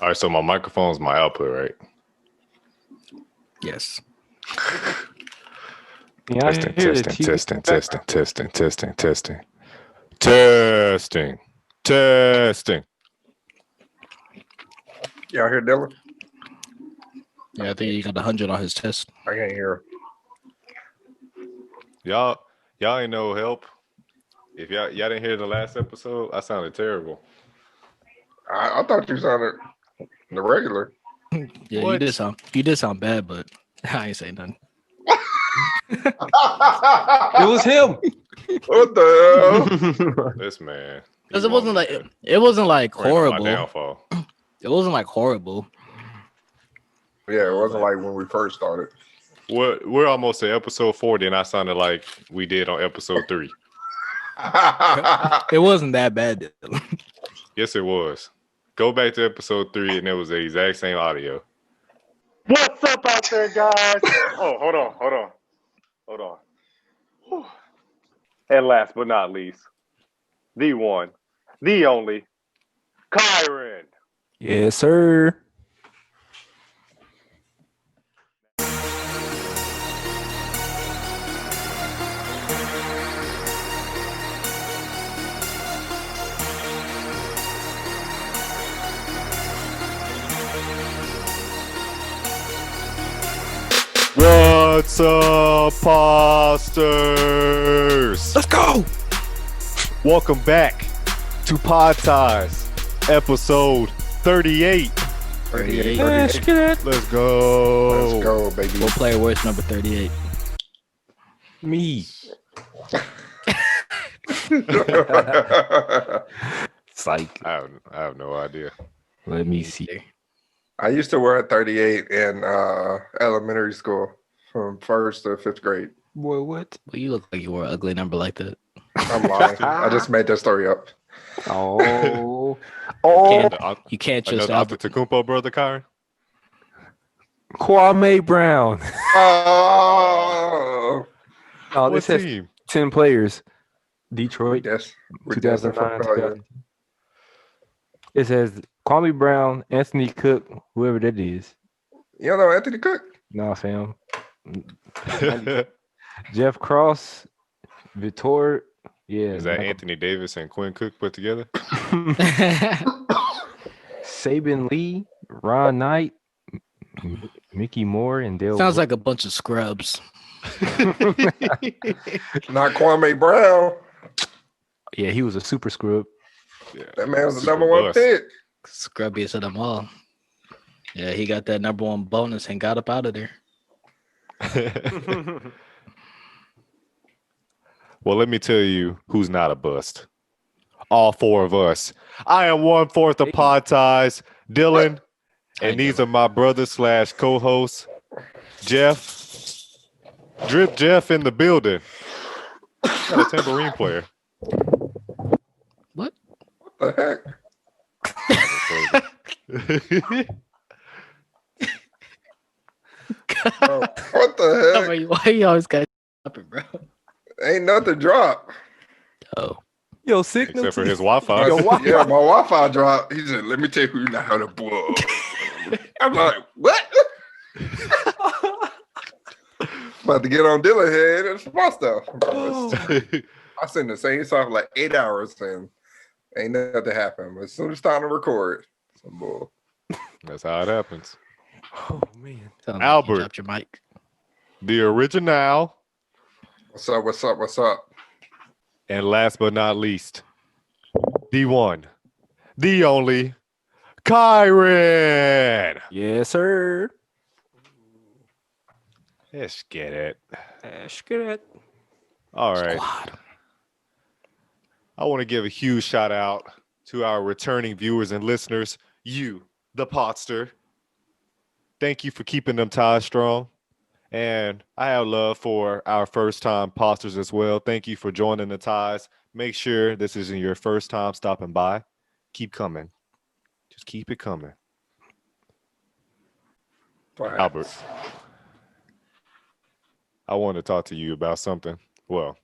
All right, so my microphone's my output, right? Yes. Testing. Y'all hear Dylan? Yeah, I think he got 100 on his test. I can't hear. Y'all ain't no help. If y'all didn't hear the last episode, I sounded terrible. I thought you sounded the regular. Yeah, What? you did sound bad, but I ain't saying nothing. It was him. What the hell? This man. Because it wasn't like My horrible. downfall. It wasn't like horrible. Yeah, it wasn't like when we first started. We're almost at episode 40, and I sounded like we did on episode 3. It wasn't that bad. Yes, it was. Go back to episode 3, and it was the exact same audio. What's up out there, guys? Oh, hold on. Whew. And last but not least, the one, the only, Kyron. Yes, sir. What's up, Posters? Let's go. Welcome back to Pod Ties, episode 38. 38. Let's get it. Let's go. Let's go, baby. What player worth number 38? Me. Psych. I have no idea. Let me see. I used to wear a 38 in elementary school from 1st to 5th grade. Boy, what? Well, you look like you wore an ugly number like that. I'm lying. I just made that story up. Oh. You can't just Another Antetokounmpo brother, Kyron? Kwame Brown. Oh, Oh, this What has team? 10 players. Detroit, yes. 2009. 2000. It says Kwame Brown, Anthony Cook, whoever that is. You don't know Anthony Cook? Nah, fam. Jeff Cross, Vitor. Yeah. Is that Anthony Davis and Quinn Cook put together? Saban Lee, Ron Knight, Mickey Moore, and Dale. Sounds like a bunch of scrubs. Not Kwame Brown. Yeah, he was a super scrub. Yeah. That man was the Super number one bust. pick. Scrubbiest of them all. Yeah, he got that number one bonus and got up out of there. Well, let me tell you who's not a bust. All 4 of us. I am 1/4 of Pod Ties, Dylan, and these are my brothers / co-hosts, Jeff. Drip Jeff in the building. Got a tambourine player. What? What the heck? Oh, what the heck? Why you always got it, bro? Ain't nothing drop. Oh. Yo, signal. Except for his Wi-Fi. Yeah, my Wi-Fi dropped. He said, "Let me tell you who you know how to blow." I'm like, what? About to get on Dylan head and small stuff. I sent the same song for like 8 hours and ain't nothing happened. But as soon as it's time to record, some bull. That's how it happens. Oh, man. Sounds like Albert. you dropped your mic. The original, What's up? What's up? What's up? and last but not least, the one, the only, Kyron. Yes, sir. Let's get it. Let's get it. All right. Squad. I want to give a huge shout out to our returning viewers and listeners, you, the Potster. Thank you for keeping them ties strong. And I have love for our first-time Posters as well. Thank you for joining the ties. Make sure this isn't your first time stopping by. Keep coming. Just keep it coming. Wow. Albert, I want to talk to you about something. Well,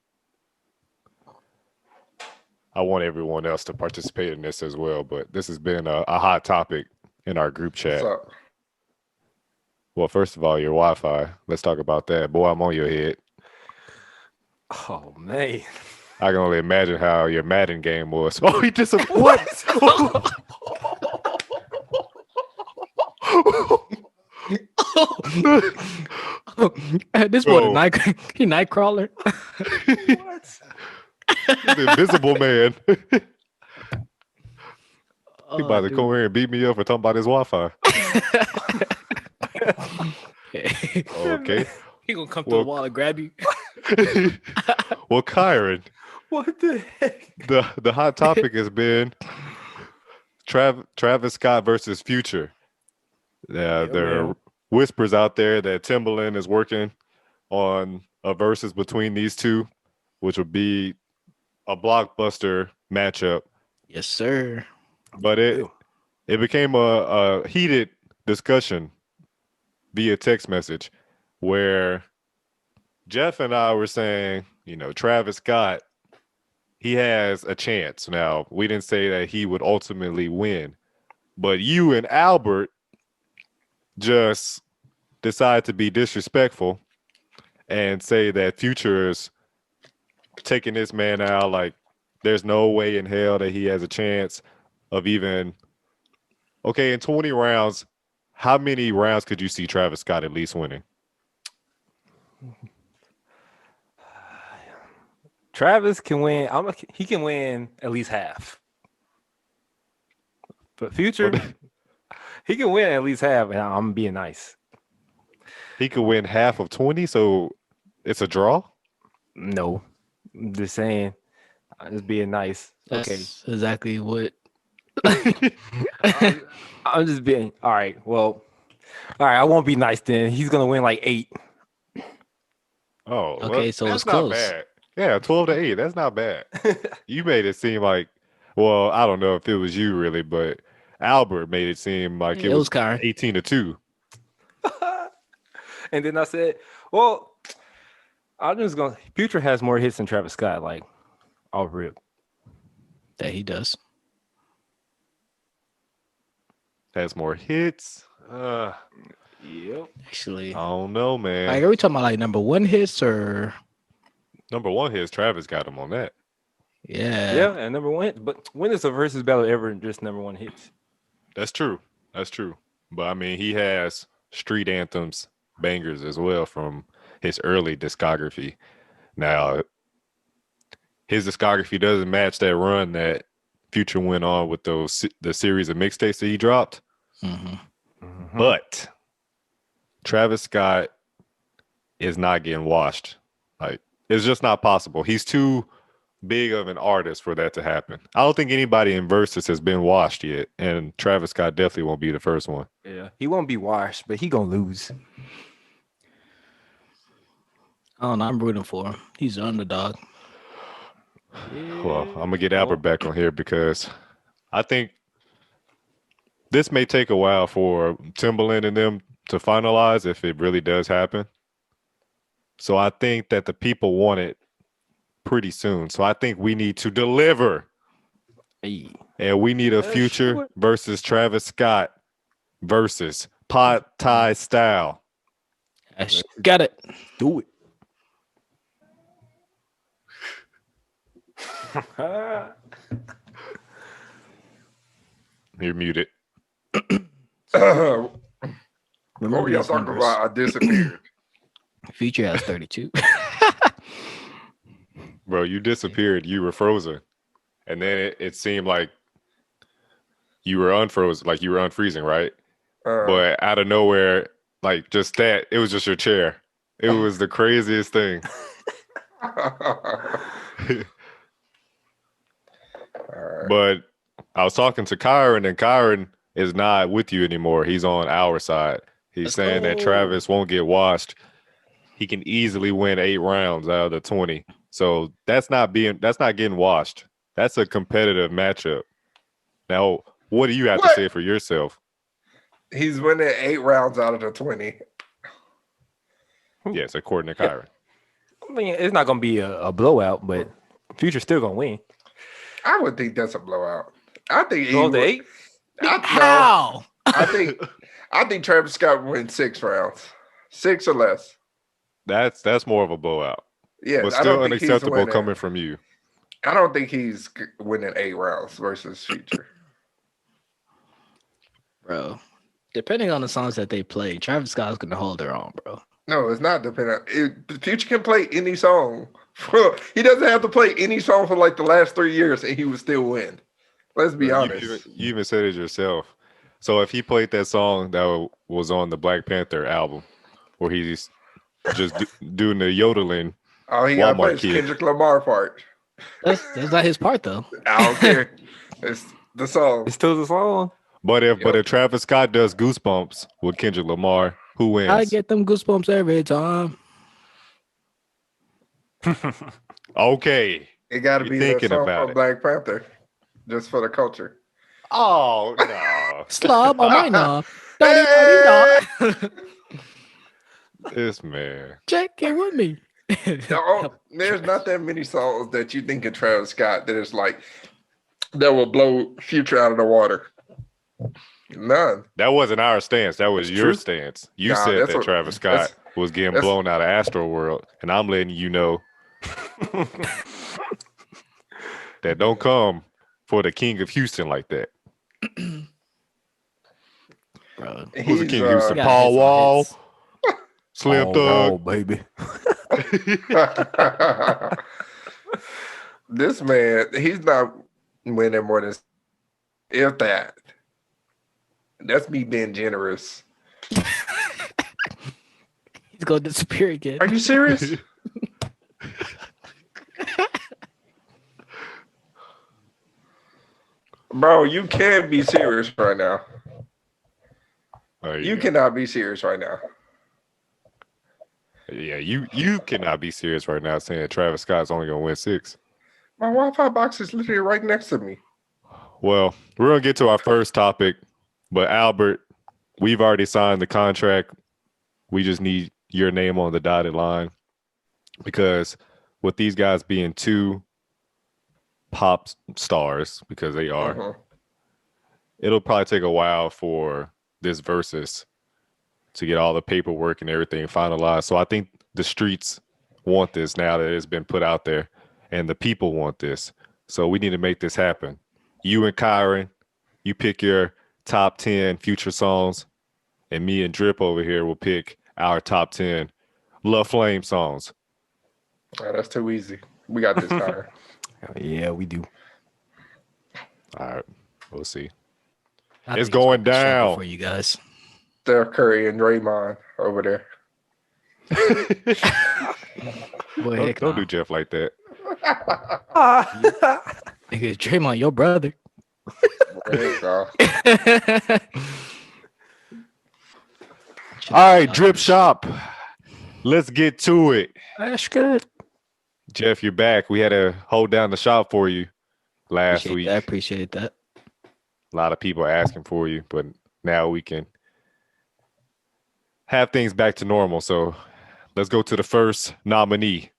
I I want everyone else to participate in this as well, but this has been a hot topic in our group chat. What's up? Well, first of all, your Wi-Fi. Let's talk about that. Boy, I'm on your head. Oh man. I can only imagine how your Madden game was. Oh, he disappointed. What? This boy, Bro. he Nightcrawler. The Invisible Man. He about to dude. come here and beat me up for talking about his Wi-Fi. Okay. He gonna come through the wall and grab you. Well, Kyron, What the heck? the hot topic has been Travis Scott versus Future. Yeah, There are man. whispers out there that Timberland is working on a versus between these two, which would be a blockbuster matchup. Yes, sir. But it became a heated discussion via text message where Jeff and I were saying, Travis Scott, he has a chance. Now, we didn't say that he would ultimately win, but you and Albert just decide to be disrespectful and say that Future is taking this man out. Like, there's no way in hell that he has a chance of even. Okay, in 20 rounds, how many rounds could you see Travis Scott at least winning? Travis can win. He can win at least half. But Future, he can win at least half, and I'm being nice. He could win half of 20, so it's a draw? No, I'm just saying. I'm just being nice. That's Okay. exactly what. I'm just being all right. Well, all right. I won't be nice then. He's gonna win like 8. Oh, Okay, so that's it's not close. bad. Yeah, 12-8. That's not bad. You made it seem like, well, I don't know if it was you really, but Albert made it seem like It was Kyron. 18-2. And then I said, well, I'm just gonna. Future has more hits than Travis Scott. Like, I'll rip. That he does. Has more hits. Yep. Actually, I don't know, man. like, are we talking about like number one hits or? Number one hits, Travis got him on that. Yeah. Yeah, and number one. But when is a versus battle ever just number one hits? That's true. That's true. But I mean, he has street anthems, bangers as well from his early discography. Now, his discography doesn't match that run that Future went on with the series of mixtapes that he dropped. hmm But Travis Scott is not getting washed. Like, it's just not possible. He's too big of an artist for that to happen. I don't think anybody in Verzuz has been washed yet, and Travis Scott definitely won't be the first one. Yeah, he won't be washed, but he gonna lose. I don't know. I'm rooting for him. He's the underdog. Well, I'm gonna get Albert back on here because I think this may take a while for Timberland and them to finalize if it really does happen. So I think that the people want it pretty soon. So I think we need to deliver. Hey. And we need a Future sure. versus Travis Scott versus pot tie style. Got it. Do it. You're muted. What Remember were y'all these talking numbers. about? I disappeared. Future has 32. Bro, you disappeared. You were frozen. And then it seemed like you were unfrozen, like you were unfreezing, right? But out of nowhere, like just that, it was just your chair. It was the craziest thing. Alright. But I was talking to Kyron, and Kyron is not with you anymore. He's on our side. He's Let's saying that go. Travis won't get washed. He can easily win 8 rounds out of the 20. So that's not getting washed. That's a competitive matchup. Now, what do you have to What? say for yourself? He's winning 8 rounds out of the 20. Yes, according to Kyron. I mean, it's not gonna be a blowout, but Future's still gonna win. I would think that's a blowout. I think he Go to would. 8? How? I think Travis Scott would win 6 rounds, 6 or less. That's more of a blowout, Yeah, but I don't still think he's unacceptable winning. coming from you. I don't think he's winning 8 rounds versus Future. Bro, depending on the songs that they play, Travis Scott's gonna hold their own, bro. No, it's not dependent. Future can play any song. He doesn't have to play any song for like the last 3 years, and he would still win. Let's be honest. You even said it yourself. So if he played that song that was on the Black Panther album, where he's just doing the yodeling, All he got to play Walmart is kid. Kendrick Lamar part. That's not his part though. I don't care. It's the song. It's still the song. but if Yep. Travis Scott does Goosebumps with Kendrick Lamar, who wins? I get them goosebumps every time. Okay. It got to You're be the thinking song about for it. Black Panther, just for the culture. Oh no, Slob on my knob. Hey! this man. Check it with me. No, there's not that many songs that you think of Travis Scott that is like that will blow Future out of the water. None. That wasn't our stance. That was That's your true. stance. You Nah, said that's that what- Travis that's- Scott was getting that's- blown out of Astro World, and I'm letting you know that don't come for the king of Houston like that. Bro. Who's the king of Houston? got Paul hits on Wall, hits. Slim Oh, Thug. baby. This man, he's not winning more than if that. That's me being generous. He's gonna disappear again. Are you serious? Bro, you can't be serious right now. There You go. cannot be serious right now. Yeah, you cannot be serious right now saying Travis Scott's only gonna win 6. My Wi-Fi box is literally right next to me. Well, we're gonna get to our first topic, but Albert, we've already signed the contract. We just need your name on the dotted line because with these guys being 2 pop stars, because they are, Mhm. it'll probably take a while for this Verzuz to get all the paperwork and everything finalized. So I think the streets want this now that it's been put out there, and the people want this. So we need to make this happen. You and Kyron, you pick your top 10 future songs, and me and Drip over here will pick our top 10 Love Flame songs. Oh, that's too easy. We got this time. Yeah, we do. All right, we'll see. I It's think going gonna be struggle down. for you guys. Steph Curry and Draymond over there. Boy, Don't, heck don't no. do Jeff like that. Nigga, Draymond, your brother. There you go. All right, Drip Shop. Let's get to it. That's good. Jeff, you're back. We had to hold down the shop for you last week. Appreciate that. A lot of people asking for you, but now we can have things back to normal. So let's go to the first nominee.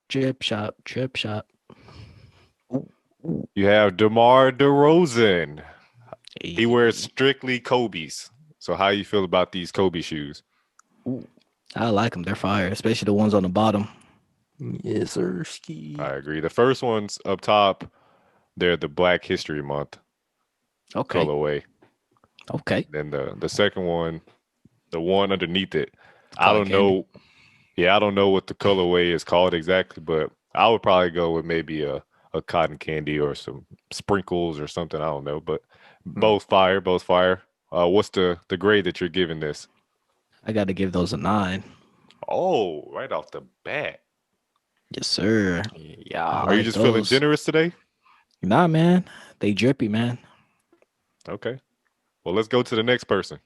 Drip shop, drip shop. You have DeMar DeRozan. He Hey. wears strictly Kobe's. So how you feel about these Kobe shoes? I like them. They're fire, especially the ones on the bottom. Yes, sir. Ski. I agree. The first ones up top, they're the Black History Month Okay. colorway. Okay. Then the second one, the one underneath it, I Cotton don't know. Yeah, I don't know what the colorway is called exactly, but I would probably go with maybe a cotton candy or some sprinkles or something. I don't know, but both fire, both fire. What's the grade that you're giving this? I got to give those a 9. Oh, right off the bat. Yes, sir. Yeah. Are you like just feeling those. generous today? Nah, man. They drippy, man. Okay. Well, let's go to the next person.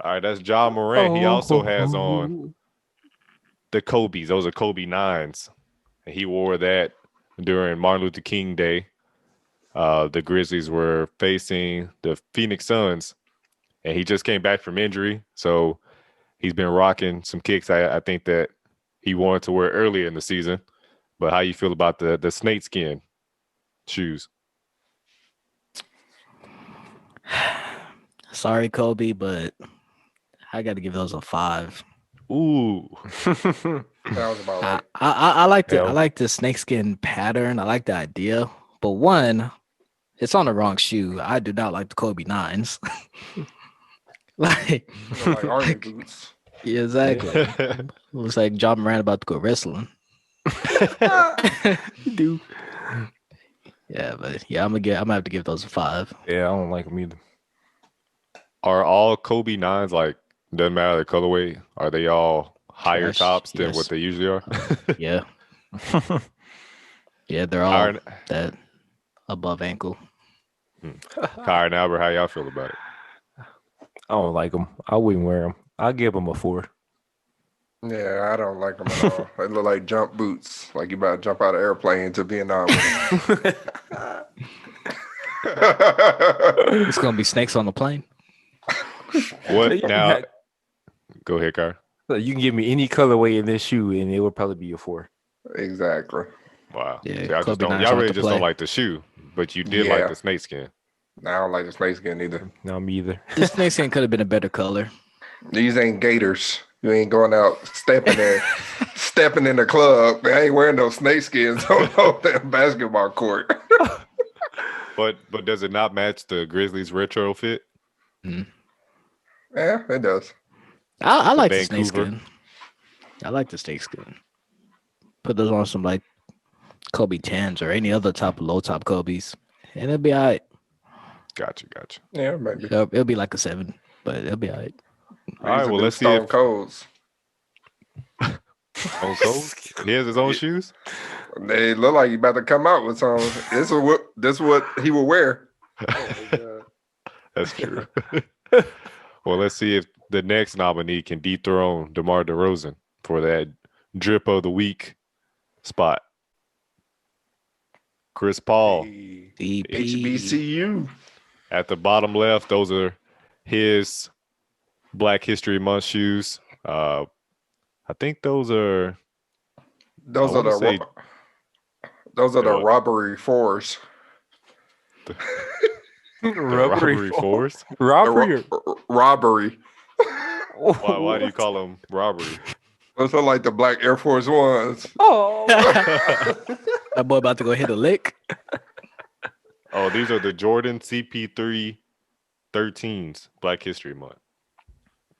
All right, that's John Morant. He also has on the Kobe's. Those are Kobe 9s. And he wore that during Martin Luther King Day. The Grizzlies were facing the Phoenix Suns, and he just came back from injury. So he's been rocking some kicks I think that he wanted to wear earlier in the season. But how you feel about the snakeskin shoes? Sorry, Kobe, but I got to give those a 5. Ooh. That was about right. I like Yeah. I like the snakeskin pattern. I like the idea, but one, it's on the wrong shoe. I do not like the Kobe 9s. like, Like army boots. yeah, exactly. Looks like John Morant about to go wrestling. Dude. Yeah, but yeah, I'm gonna have to give those a 5. Yeah, I don't like them either. Are all Kobe 9s like, doesn't matter the colorway, are they all higher Trash, tops than yes. what they usually are? Yeah. Yeah, they're all Kyron, that above ankle. Kyron Albert, how y'all feel about it? I don't like them. I wouldn't wear them. I'll give them a 4. Yeah, I don't like them at all. They look like jump boots, like you about to jump out of an airplane to Vietnam. It's gonna be snakes on the plane. What You now? had- Go ahead, Kyron. So you can give me any colorway in this shoe, and it would probably be a 4. Exactly. Wow. Yeah, See, I just Kobe don't, 9s y'all off really the just play. don't like the shoe, but you did Yeah. like the snakeskin. I don't like the snakeskin either. No, me either. The snakeskin could have been a better color. These ain't gators. You ain't going out stepping in the club. I ain't wearing those snakeskins on no damn basketball court. But does it not match the Grizzlies retro fit? Yeah, it does. I like the Vancouver. snakeskin. I like the snakeskin. Put those on some like Kobe 10s or any other low top Kobe's, and it'll be all right. Gotcha. Yeah, maybe. It'll be like a 7, but it'll be all right. All right, These are well, new let's see Stone if Colds. Stone Cold, he has his own shoes. They look like you about to come out with some. This is what he will wear. That's true. Well, let's see if the next nominee can dethrone DeMar DeRozan for that drip of the week spot. Chris Paul DP. HBCU. at the bottom left. Those are his Black History Month shoes. I think those are. Those I are the wanna say- those are the What? robbery fours. The Rubbery robbery fours. The Robbery. robbery. Why do you call them robbery? Those are like the black Air Force Ones. Oh. That boy about to go hit a lick. Oh, these are the Jordan CP3 13s, Black History Month.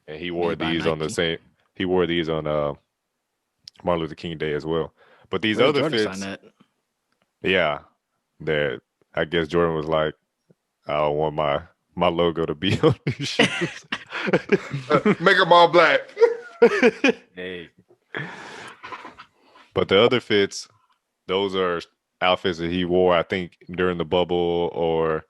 And he wore Made by these on the Nike. same. He wore these on Martin Luther King Day as well. But these Ray other Jordan fits, signed that. yeah, that I guess Jordan was like, I don't want my logo to be on these shoes. Make them all black. Hey. But the other fits, those are outfits that he wore, I think, during the bubble or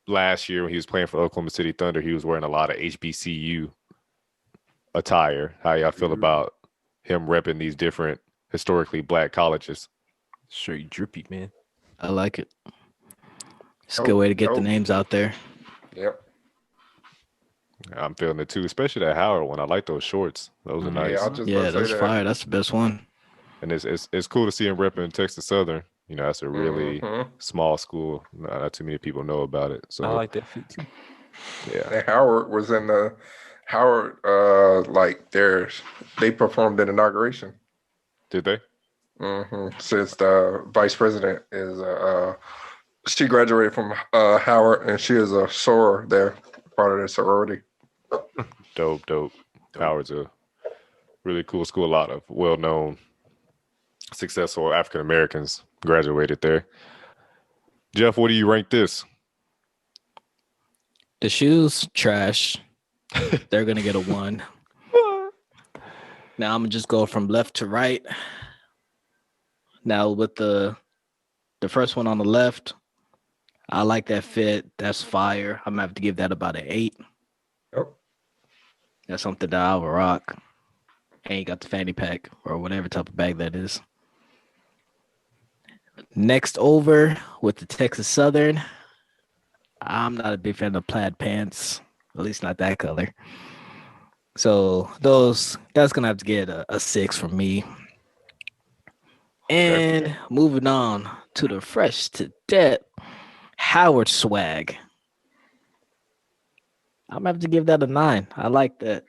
last year when he was playing for Oklahoma City Thunder. He was wearing a lot of HBCU attire. How y'all feel about him repping these different historically black colleges? Straight drippy, man. I like it. It's a good way to get the Dope. names out there. Yep. I'm feeling it too, especially that Howard one. I like those shorts. Those are Mhm. nice. Yeah, I was just Yeah, about to that's say that. fire. That's the best one. And it's cool to see him repping Texas Southern. You know, that's a really Mhm. small school. Not too many people know about it. So I like that fit too. yeah. And Howard was in the Howard like they performed an inauguration. Did they? Since the vice president is she graduated from Howard and she is a soror there, part of the sorority. Dope. Howard's a really cool school. A lot of well-known, successful African Americans graduated there. Jeff, what do you rank this? The shoes, trash. They're gonna get a 1. Now I'm gonna just go from left to right. Now with the first one on the left, I like that fit. That's fire. I'm gonna have to give that about an 8. Yep. That's something that I will rock. Ain't got the fanny pack or whatever type of bag that is. Next over with the Texas Southern. I'm not a big fan of plaid pants, at least not that color. So that's gonna have to get a 6 from me. And moving on to the fresh to death, Howard swag. I'm gonna have to give that a 9. I like that.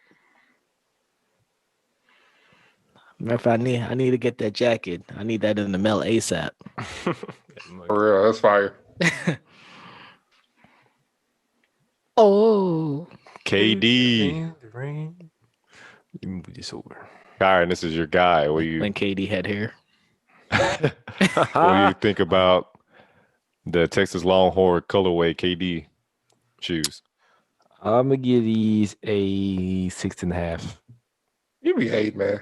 Matter of fact, I need to get that jacket. I need that in the mail ASAP. For real, that's fire. Oh, KD. You move this over. Kyron, this is your guy. What do you when KD had hair. what do you think about the Texas Longhorn colorway KD shoes? I'm gonna give these a 6.5. You be hating, man.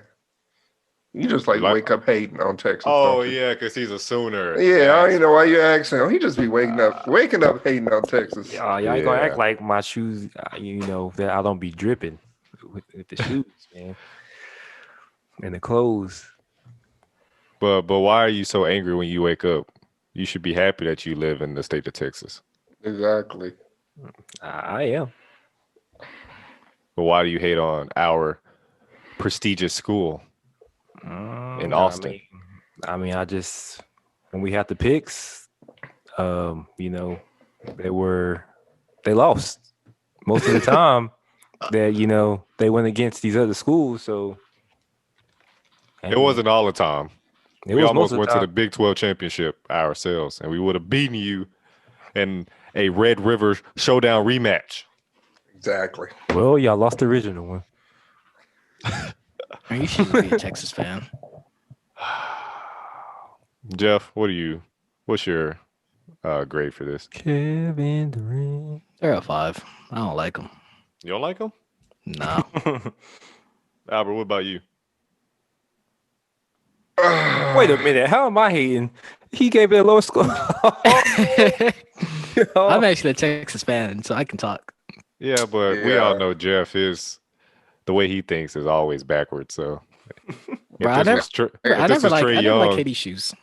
You just like Like- wake up hating on Texas. Oh don't you? yeah, because he's a Sooner. Yeah, I don't even know why you asking him. He just be waking up hating on Texas. Y'all ain't gonna Yeah. act like my shoes, that I don't be dripping with the shoes, man, and the clothes. But why are you so angry when you wake up? You should be happy that you live in the state of Texas. Exactly. I am. But why do you hate on our prestigious school in Austin? I mean, when we had the picks, they lost most of the time. That they went against these other schools, so It wasn't all the time. It We was almost most of went the to time. the Big 12 championship ourselves, and we would have beaten you in a Red River Showdown rematch. Exactly. Well, y'all lost the original one. You should be a Texas fan. Jeff, what's your grade for this? Kevin Durant. They're a 5. I don't like them. You don't like them? No. Albert, what about you? Wait a minute. How am I hating? He gave it a lower score. I'm actually a Texas fan, so I can talk. Yeah, but we Yeah. all know Jeff the way he thinks is always backwards. So, Bro, I never like Young, KD shoes.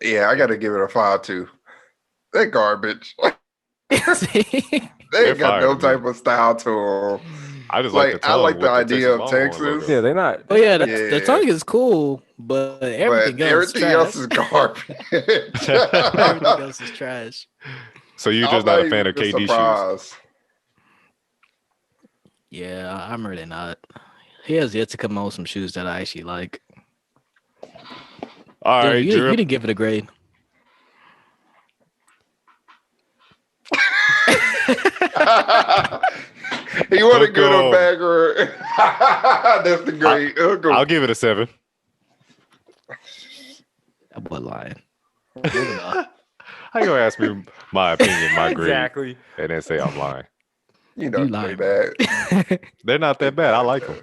Yeah, I got to give it a 5 too. They're garbage. They They're ain't got fire no to me. type of style to them. I just like the I tongue like with the idea Texas of Longhorn Texas. logo. Yeah, they're not. Oh yeah, the Yeah. tongue is cool, but everything But else everything else is trash. garbage. Everything else is trash. So you're I'm just not a even fan of KD shoes. surprised. Yeah, I'm really not. He has yet to come out with some shoes that I actually like. All Dude, right, you Drip. didn't give it a grade. He want a good Hook or bad grade. That's the grade. I'll give it a 7. That boy lying. How you gonna ask me my opinion, my grade, Exactly. and then say I'm lying? You know, You pretty lying, bad. They're not that bad. I like them.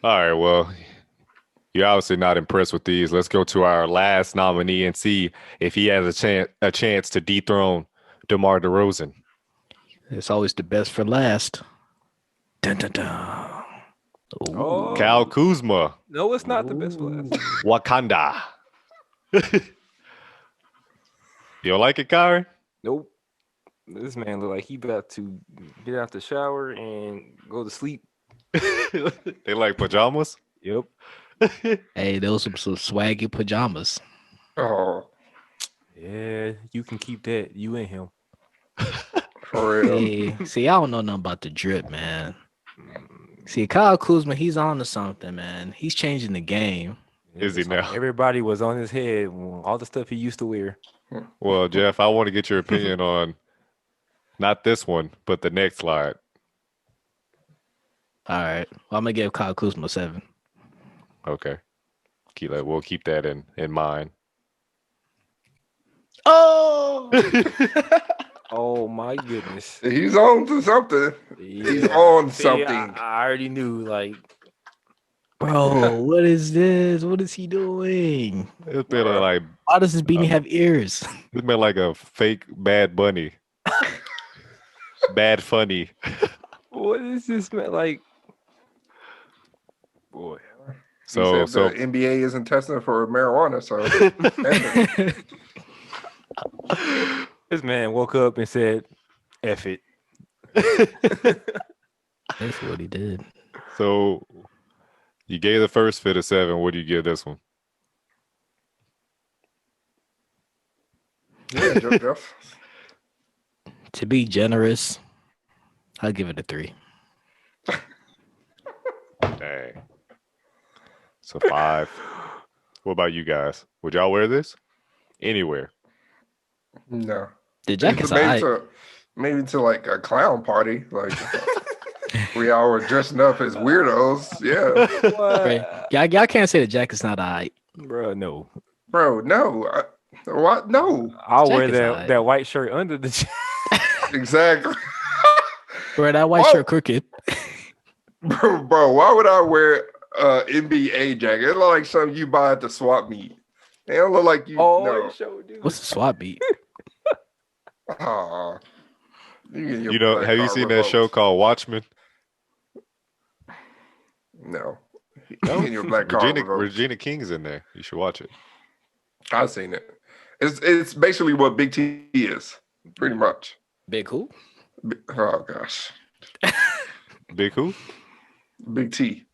All right, well, you're obviously not impressed with these. Let's go to our last nominee and see if he has a chance to dethrone DeMar DeRozan. It's always the best for last. Dun, dun, dun. Ooh. Oh. Cal Kuzma, No, it's not the best for last. Wakanda. You don't like it, Kyrie? Nope. This man look like he about to get out the shower and go to sleep. They like pajamas? Yep. Hey, those are some swaggy pajamas. Oh, Yeah, you can keep that. You and him. for real. Hey, see, I don't know nothing about the drip, man. See, Kyle Kuzma, he's on to something, man. He's changing the game. Is he now? Everybody was on his head. All the stuff he used to wear. Well, Jeff, I want to get your opinion on not this one, but the next slide. All right. Well, I'm gonna give Kyle Kuzma a 7. Okay. We'll keep that in mind. Oh, Oh my goodness. He's on to something. He's on something. I already knew. Like, bro, what is this? What is he doing? It's been like Why does his beanie have ears? it's been like a fake Bad Bunny. Bad Funny. what is this man like? Boy. So He said the NBA isn't testing for marijuana, so This man woke up and said, F it. That's what he did. So you gave the first fit a 7. What do you give this one? Yeah, Jeff. To be generous, I'll give it a 3. Dang. So 5. What about you guys? Would y'all wear this anywhere? No. The jacket's maybe alright. maybe to like a clown party, like we all were dressing up as weirdos. Yeah, Right. Y'all can't say the jacket's not alright. Bro, no. bro. No, what? No, I'll wear Jacket's that alright. that white shirt under the exactly, Bro, that white Whoa. shirt crooked. bro. Why would I wear NBA jacket? It look like something you buy at the swap meet. It don't look like you. No. show, dude. What's the swap beat? Aw. You know, have you seen that show called Watchmen? No. No? You get your black card revoked. Regina King's in there. You should watch it. I've seen it. It's basically what Big T is, pretty much. Big who? Oh gosh, Big who? Big T.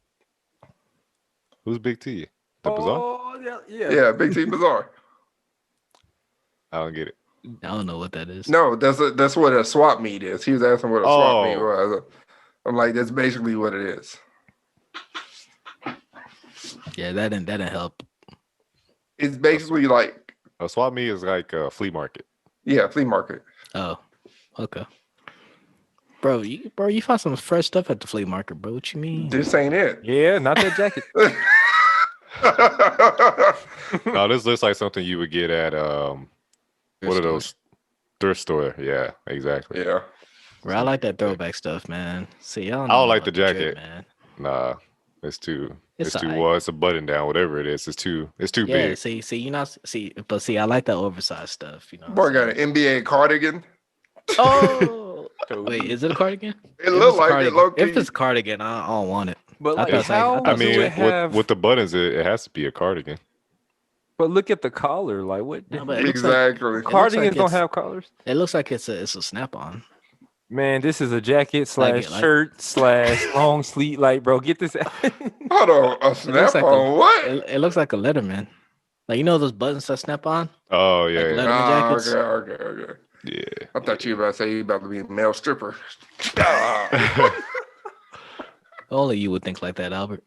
Who's Big T? The Bazaar? Oh, yeah. Yeah, Big T Bazaar. I don't get it. I don't know what that is. No, that's what a swap meet is. He was asking what a swap meet Oh. was. I'm like, that's basically what it is. Yeah, that didn't help. It's basically like, A swap meet is like a flea market. yeah, flea market. Oh, okay. Bro, you found some fresh stuff at the flea market, bro. What you mean? This ain't it. Yeah, not that jacket. No, this looks like something you would get at what are those? Thrift store. Yeah, exactly. Yeah. Bro, I like that throwback stuff, man. See, y'all. I don't like about the trip, jacket. man. Nah, it's too. It's It's too. alright. Well, it's a button down. Whatever it is, it's too. It's too Yeah, big. see, you not see, but see, I like that oversized stuff. You know. what Boy I'm got an NBA cardigan. saying? Oh, wait, is it a cardigan? It looked like it low key. If it's a cardigan, I don't want it. But I like, thought it was like- how I thought I it was mean, do it have? with the buttons, it has to be a cardigan. But look at the collar. Like what? No, but it looks like- Exactly. looks Cardigans like don't it's- have collars. It looks like it's a snap-on. Man, this is a jacket / Like shirt / long sleeve. Like, bro, get this. Hold on, a snap like on what? It looks like a Letterman. Like, you know those buttons that snap on? Oh yeah, Like yeah. leather- Ah, jackets? okay. Yeah. I thought you were about to say you about to be a male stripper. Ah. Only you would think like that, Albert.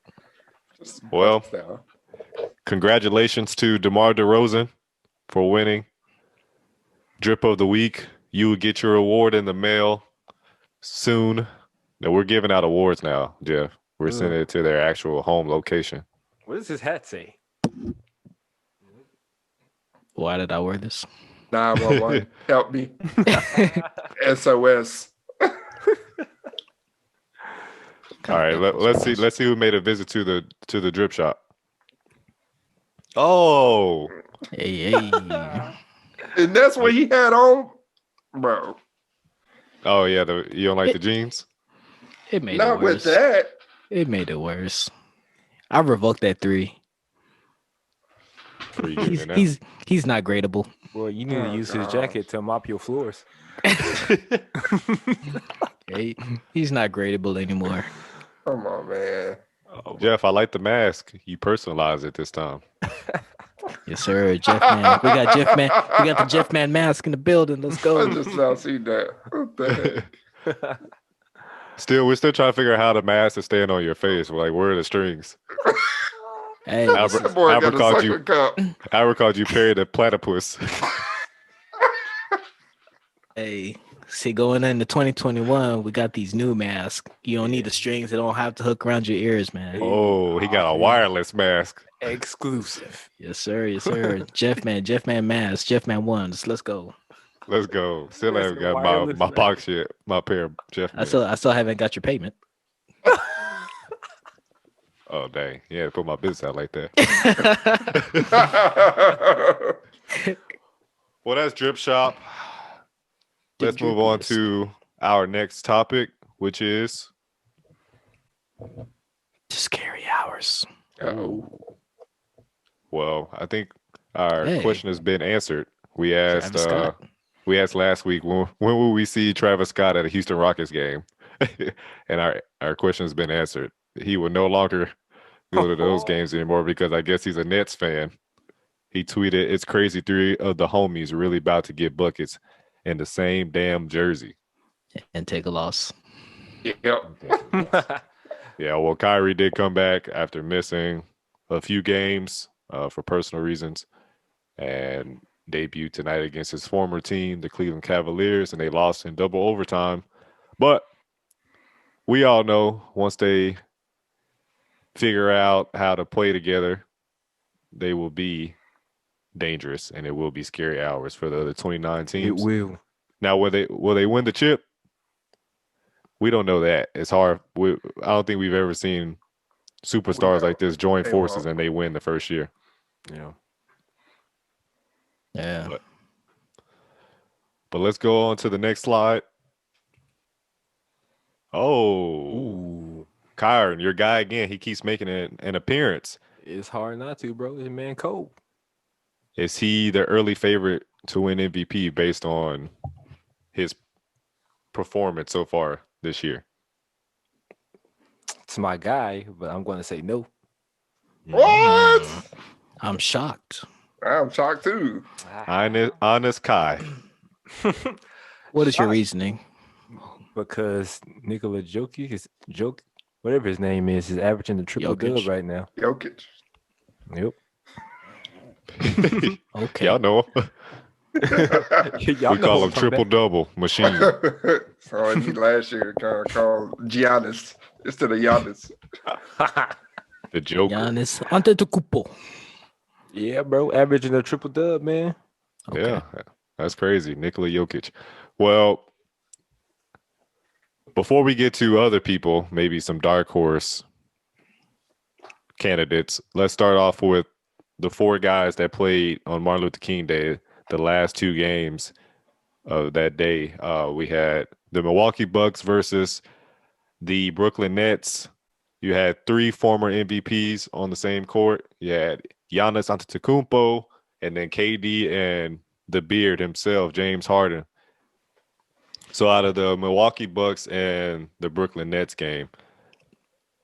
Well, congratulations to DeMar DeRozan for winning Drip of the Week. You will get your award in the mail soon. Now we're giving out awards now, Jeff. We're sending it to their actual home location. What does his hat say? Why did I wear this? 911, help me. SOS. All right, let's see who made a visit to the drip shop. Oh, Hey. And that's what he had on, bro. oh yeah. You don't like the jeans? It made Not it worse. with that. It made it worse. I revoked that 3. What are you giving it now? He's not gradable. Well, you need to Oh, use his gosh. jacket to mop your floors. He's not gradable anymore. Come on, man. Jeff, I like the mask. You personalize it this time. Yes, sir. Jeff Man. We got Jeff Man. We got the Jeff Man mask in the building. Let's I go. just now see that. What the heck? We're still trying to figure out how the mask is staying on your face. Like, where are the strings? Hey, Albert- That boy Albert got a called sucker you- cup. I called you Perry the Platypus. hey. See, going into 2021, we got these new masks. You don't need the strings. They don't have to hook around your ears, man. Oh, he got a wireless mask. Exclusive. Yes, sir. Yes, sir. Jeff Man mask. Jeff Man ones. Let's go. Let's go. Still That's haven't a got wireless my mask. box yet. My pair of Jeff. I still haven't got your payment. Oh dang! Yeah, put my business out like that. Well, that's Drip Shop. Let's move on to our next topic, which is Scary hours. well, I think our Hey. question has been answered. We asked Travis Scott. last week when will we see Travis Scott at a Houston Rockets game? And our question has been answered. He will no longer go to those games anymore because I guess he's a Nets fan. He tweeted, "It's crazy. 3 of the homies really about to get buckets in the same damn jersey." And take a loss. Yep. Yeah, well, Kyrie did come back after missing a few games for personal reasons and debuted tonight against his former team, the Cleveland Cavaliers, and they lost in double overtime. But we all know once they figure out how to play together, they will be dangerous, and it will be scary hours for the other 29 It teams. will. Now, will they win the chip? We don't know that. It's hard. I don't think we've ever seen superstars like this join They forces won't. and they win the first year. Yeah. Yeah. But let's go on to the next slide. Oh, Ooh. Kyron, your guy again. He keeps making an appearance. It's hard not to, bro. This man cold. Is he the early favorite to win MVP based on his performance so far this year? It's my guy, but I'm going to say no. What? I'm shocked. I'm shocked too. Honest Kai. What is your reasoning? Because Nikola Jokic, whatever his name is averaging the triple dub Jokic. right now. Jokic. Yep. Okay. Y'all know him. Y'all We call know him triple double machine. So I need last year to call Giannis instead of Giannis. The Joker. Giannis Antetokounmpo. Yeah, bro. Averaging a triple dub, man. Okay. Yeah, that's crazy. Nikola Jokic. Well, before we get to other people, maybe some dark horse candidates, let's start off with the 4 guys that played on Martin Luther King Day, the last 2 games of that day. We had the Milwaukee Bucks versus the Brooklyn Nets. You had 3 former MVPs on the same court. You had Giannis Antetokounmpo, and then KD and the Beard himself, James Harden. So out of the Milwaukee Bucks and the Brooklyn Nets game,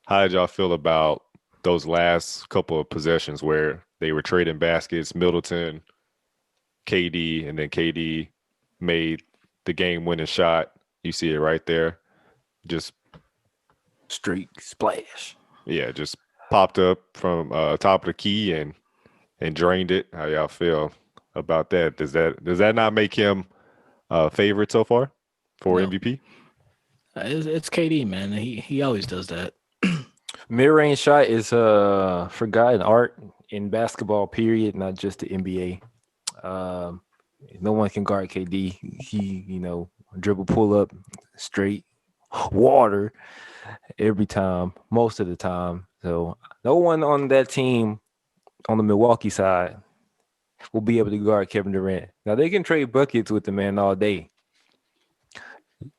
how did y'all feel about those last couple of possessions where they were trading baskets, Middleton, KD, and then KD made the game-winning shot? You see it right there. Just Straight splash. Yeah, just popped up from top of the key and drained it. How y'all feel about that? Does that not make him favorite so far for No. MVP? It's KD, man. He always does that. Mid-range shot is forgotten art in basketball, period, not just the NBA. No one can guard KD. He, dribble, pull up, straight water every time, most of the time. So no one on that team on the Milwaukee side will be able to guard Kevin Durant. Now they can trade buckets with the man all day,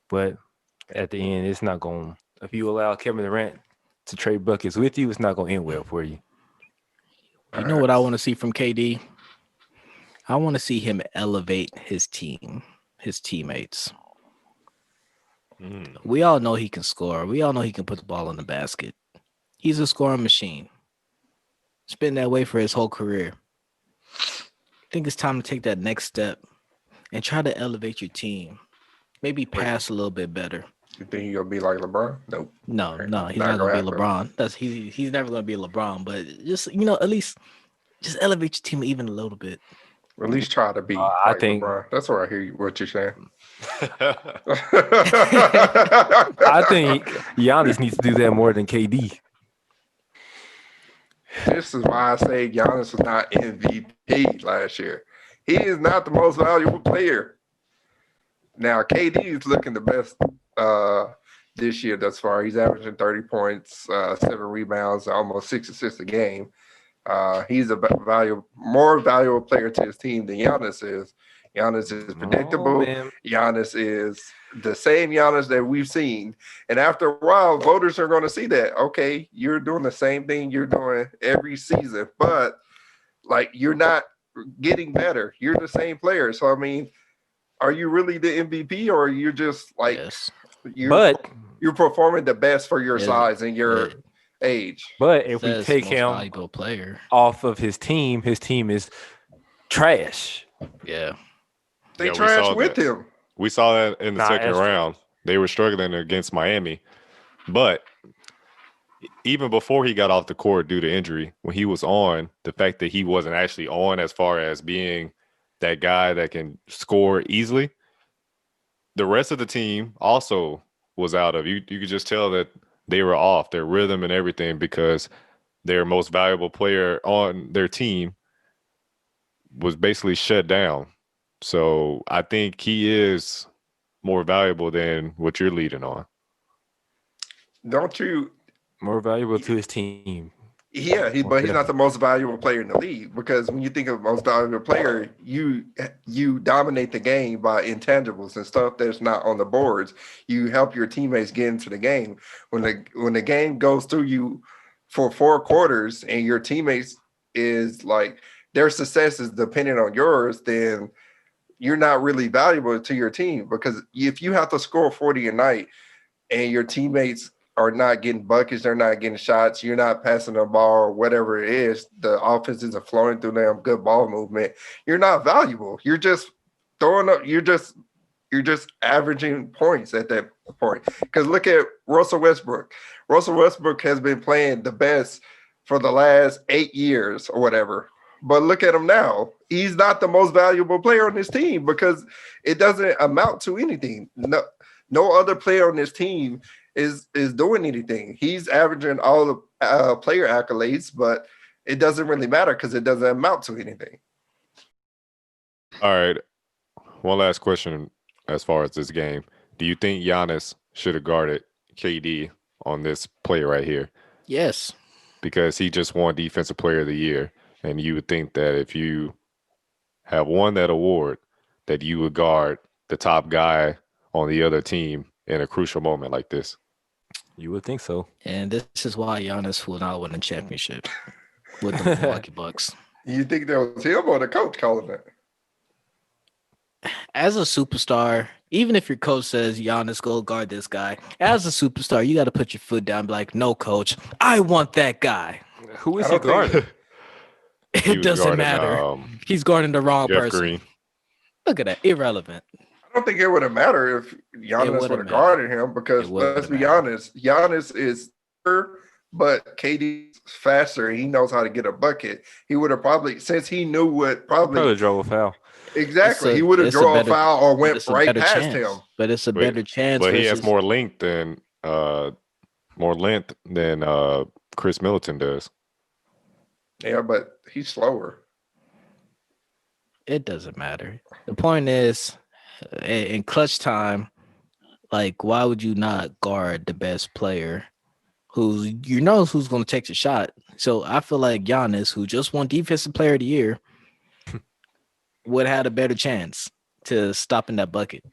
but at the end, it's not going. If you allow Kevin Durant to trade buckets with you, it's not going to end well for you. You know what I want to see from KD? I want to see him elevate his team, his teammates. We all know he can score. We all know he can put the ball in the basket. He's a scoring machine. It's been that way for his whole career. I think it's time to take that next step and try to elevate your team. Maybe pass a little bit better. You think you're gonna be like LeBron? Nope. No, he's not Not gonna be gonna LeBron. He's never gonna be LeBron. But just at least just elevate your team even a little bit. At least try to be. I like think- LeBron. That's what I hear. What you're saying. I think Giannis needs to do that more than KD. This is why I say Giannis was not MVP last year. He is not the most valuable player. Now, KD is looking the best this year thus far. He's averaging 30 points, 7 rebounds, almost 6 assists a game. He's a more valuable player to his team than Giannis is. Giannis is predictable. man. Giannis is the same Giannis that we've seen. And after a while, voters are going to see that, okay, you're doing the same thing you're doing every season, but like you're not getting better. You're the same player. So, I mean, are you really the MVP or you're just like Yes. you're performing the best for your Yeah. size and your age? But if we Says take most him valuable player. off of his team is trash. Yeah. They Yeah, we saw trashed with that. him. We saw that in the Nah, second that's round. They were struggling against Miami. But even before he got off the court due to injury, when he was on, the fact that he wasn't actually on as far as being that guy that can score easily, the rest of the team also was out of. You could just tell that they were off their rhythm and everything because their most valuable player on their team was basically shut down. So I think he is more valuable than what you're leading on. Don't you? More valuable to his team. Yeah, Most but he's not definitely. the most valuable player in the league because when you think of most valuable player, you dominate the game by intangibles and stuff that's not on the boards. You help your teammates get into the game. When the game goes through you for 4 quarters and your teammates is like their success is dependent on yours, then you're not really valuable to your team because if you have to score 40 a night and your teammates are not getting buckets, they're not getting shots, you're not passing the ball or whatever it is, the offense isn't flowing through them, good ball movement, you're not valuable. You're just throwing up, you're just averaging points at that point. Because look at Russell Westbrook. Russell Westbrook has been playing the best for the last 8 years or whatever. But look at him now. He's not the most valuable player on this team because it doesn't amount to anything. No other player on this team is doing anything. He's averaging all the player accolades, but it doesn't really matter because it doesn't amount to anything. All right. One last question as far as this game. Do you think Giannis should have guarded KD on this play right here? Yes. Because he just won Defensive Player of the Year. And you would think that if you have won that award, that you would guard the top guy on the other team in a crucial moment like this. You would think so. And this is why Giannis will not win a championship with the Milwaukee Bucks. You think that was him or the coach calling that? As a superstar, even if your coach says Giannis go guard this guy, as a superstar, you got to put your foot down and be like, no, coach, I want that guy. Who is I he don't think- guarding? He It was doesn't guarding, matter. He's guarding the wrong Jeff person. Green. Look at that. Irrelevant. I don't think it would have mattered if Giannis wouldn't would have matter. guarded him because It wouldn't let's be matter. honest, Giannis is but KD's faster. He knows how to get a bucket. He would have probably, since he knew what Probably drove a foul. exactly, he It's a- would have it's a drawn a better- foul or But went it's a right better past chance. him. But it's a But- better chance. But he has versus- more length than Chris Middleton does. Yeah, but he's slower. It doesn't matter. The point is, in clutch time, like, why would you not guard the best player who's going to take the shot? So I feel like Giannis, who just won Defensive Player of the Year, would have had a better chance to stopping that bucket.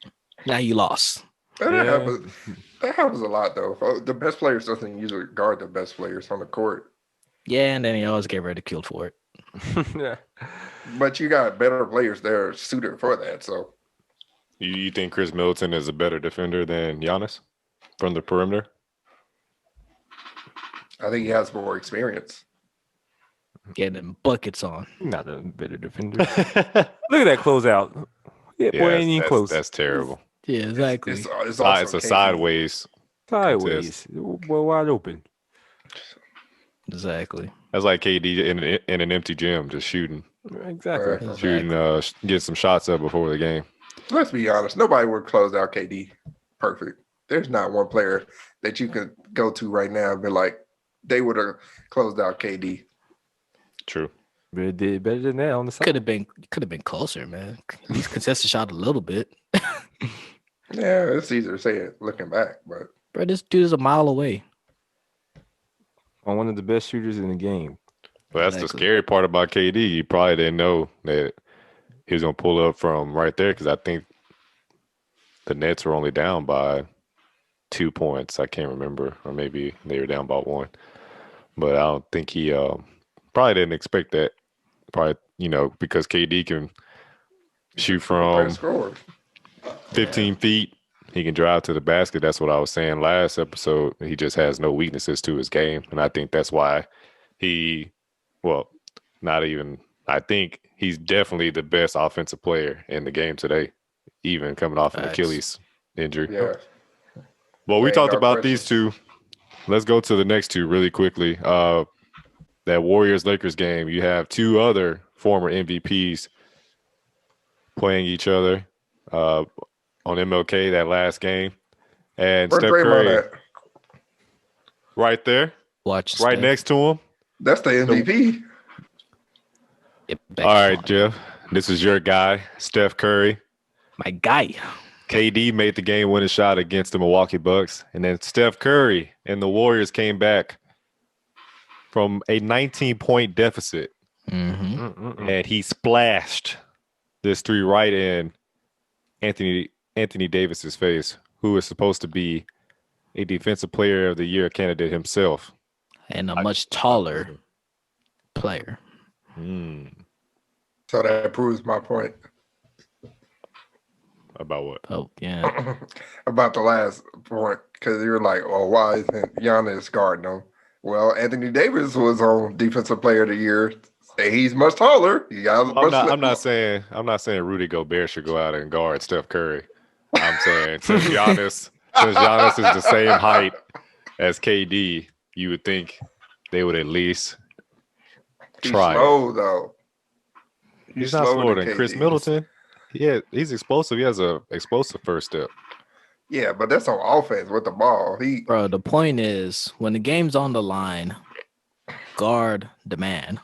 Now you lost. That Yeah. happens. That happens a lot though. The best players doesn't usually guard the best players on the court. Yeah, and then he always get ridiculed for it. Yeah. But you got better players there suited for that. So You think Chris Middleton is a better defender than Giannis from the perimeter? I think he has more experience. Getting them buckets on. Not a better defender. Look at that closeout. Yeah, boy, ain't even close. That's terrible. Yeah, exactly. It's It's also a KD. sideways. Sideways. Well, wide open. Exactly. That's like KD in an empty gym, just shooting, Exactly. Right. shooting, get some shots up before the game. Let's be honest. Nobody would close out KD perfect. There's not one player that you can go to right now and be like, they would have closed out KD. True. But it did better than that on the side. Could have been closer, man. At least contested shot a little bit. Yeah, it's easier to say it looking back, but Bro, this dude is a mile away. On one of the best shooters in the game. But that's the Exactly. scary part about KD. He probably didn't know that he was gonna pull up from right there because I think the Nets were only down by 2 points. I can't remember, or maybe they were down by 1. But I don't think he probably didn't expect that. Probably, because KD can shoot from best scorer. 15 feet. He can drive to the basket. That's what I was saying last episode. He just has no weaknesses to his game. And I think that's why not even I think he's definitely the best offensive player in the game today, even coming off an Facts. Achilles injury. Yeah. Well, we Ain't talked no about question. these two. Let's go to the next two really quickly. That Warriors-Lakers game, you have two other former MVPs playing each other on MLK that last game. And Where's Steph Draymond Curry at? right there, Watch right Steph. next to him. That's the MVP. Get back All on right, it. Jeff, this is your guy, Steph Curry. My guy. KD made the game-winning shot against the Milwaukee Bucks, and then Steph Curry and the Warriors came back from a 19-point deficit, Mm-hmm. and he splashed this three right in Anthony Davis's face, who is supposed to be a Defensive Player of the Year candidate himself. And a much taller player. So that proves my point About what? Oh, yeah. about the last point, because you're like, oh, why isn't Giannis guarding him? Well, Anthony Davis was on Defensive Player of the Year. And he's much taller. He got I'm not saying Rudy Gobert should go out and guard Steph Curry. I'm saying since Giannis is the same height as KD, you would think they would at least He's try. slow though. He's not slower than Chris KD. Middleton. Yeah, he's explosive. He has a explosive first step. Yeah, but that's on offense with the ball. Bro, the point is, when the game's on the line, guard the man.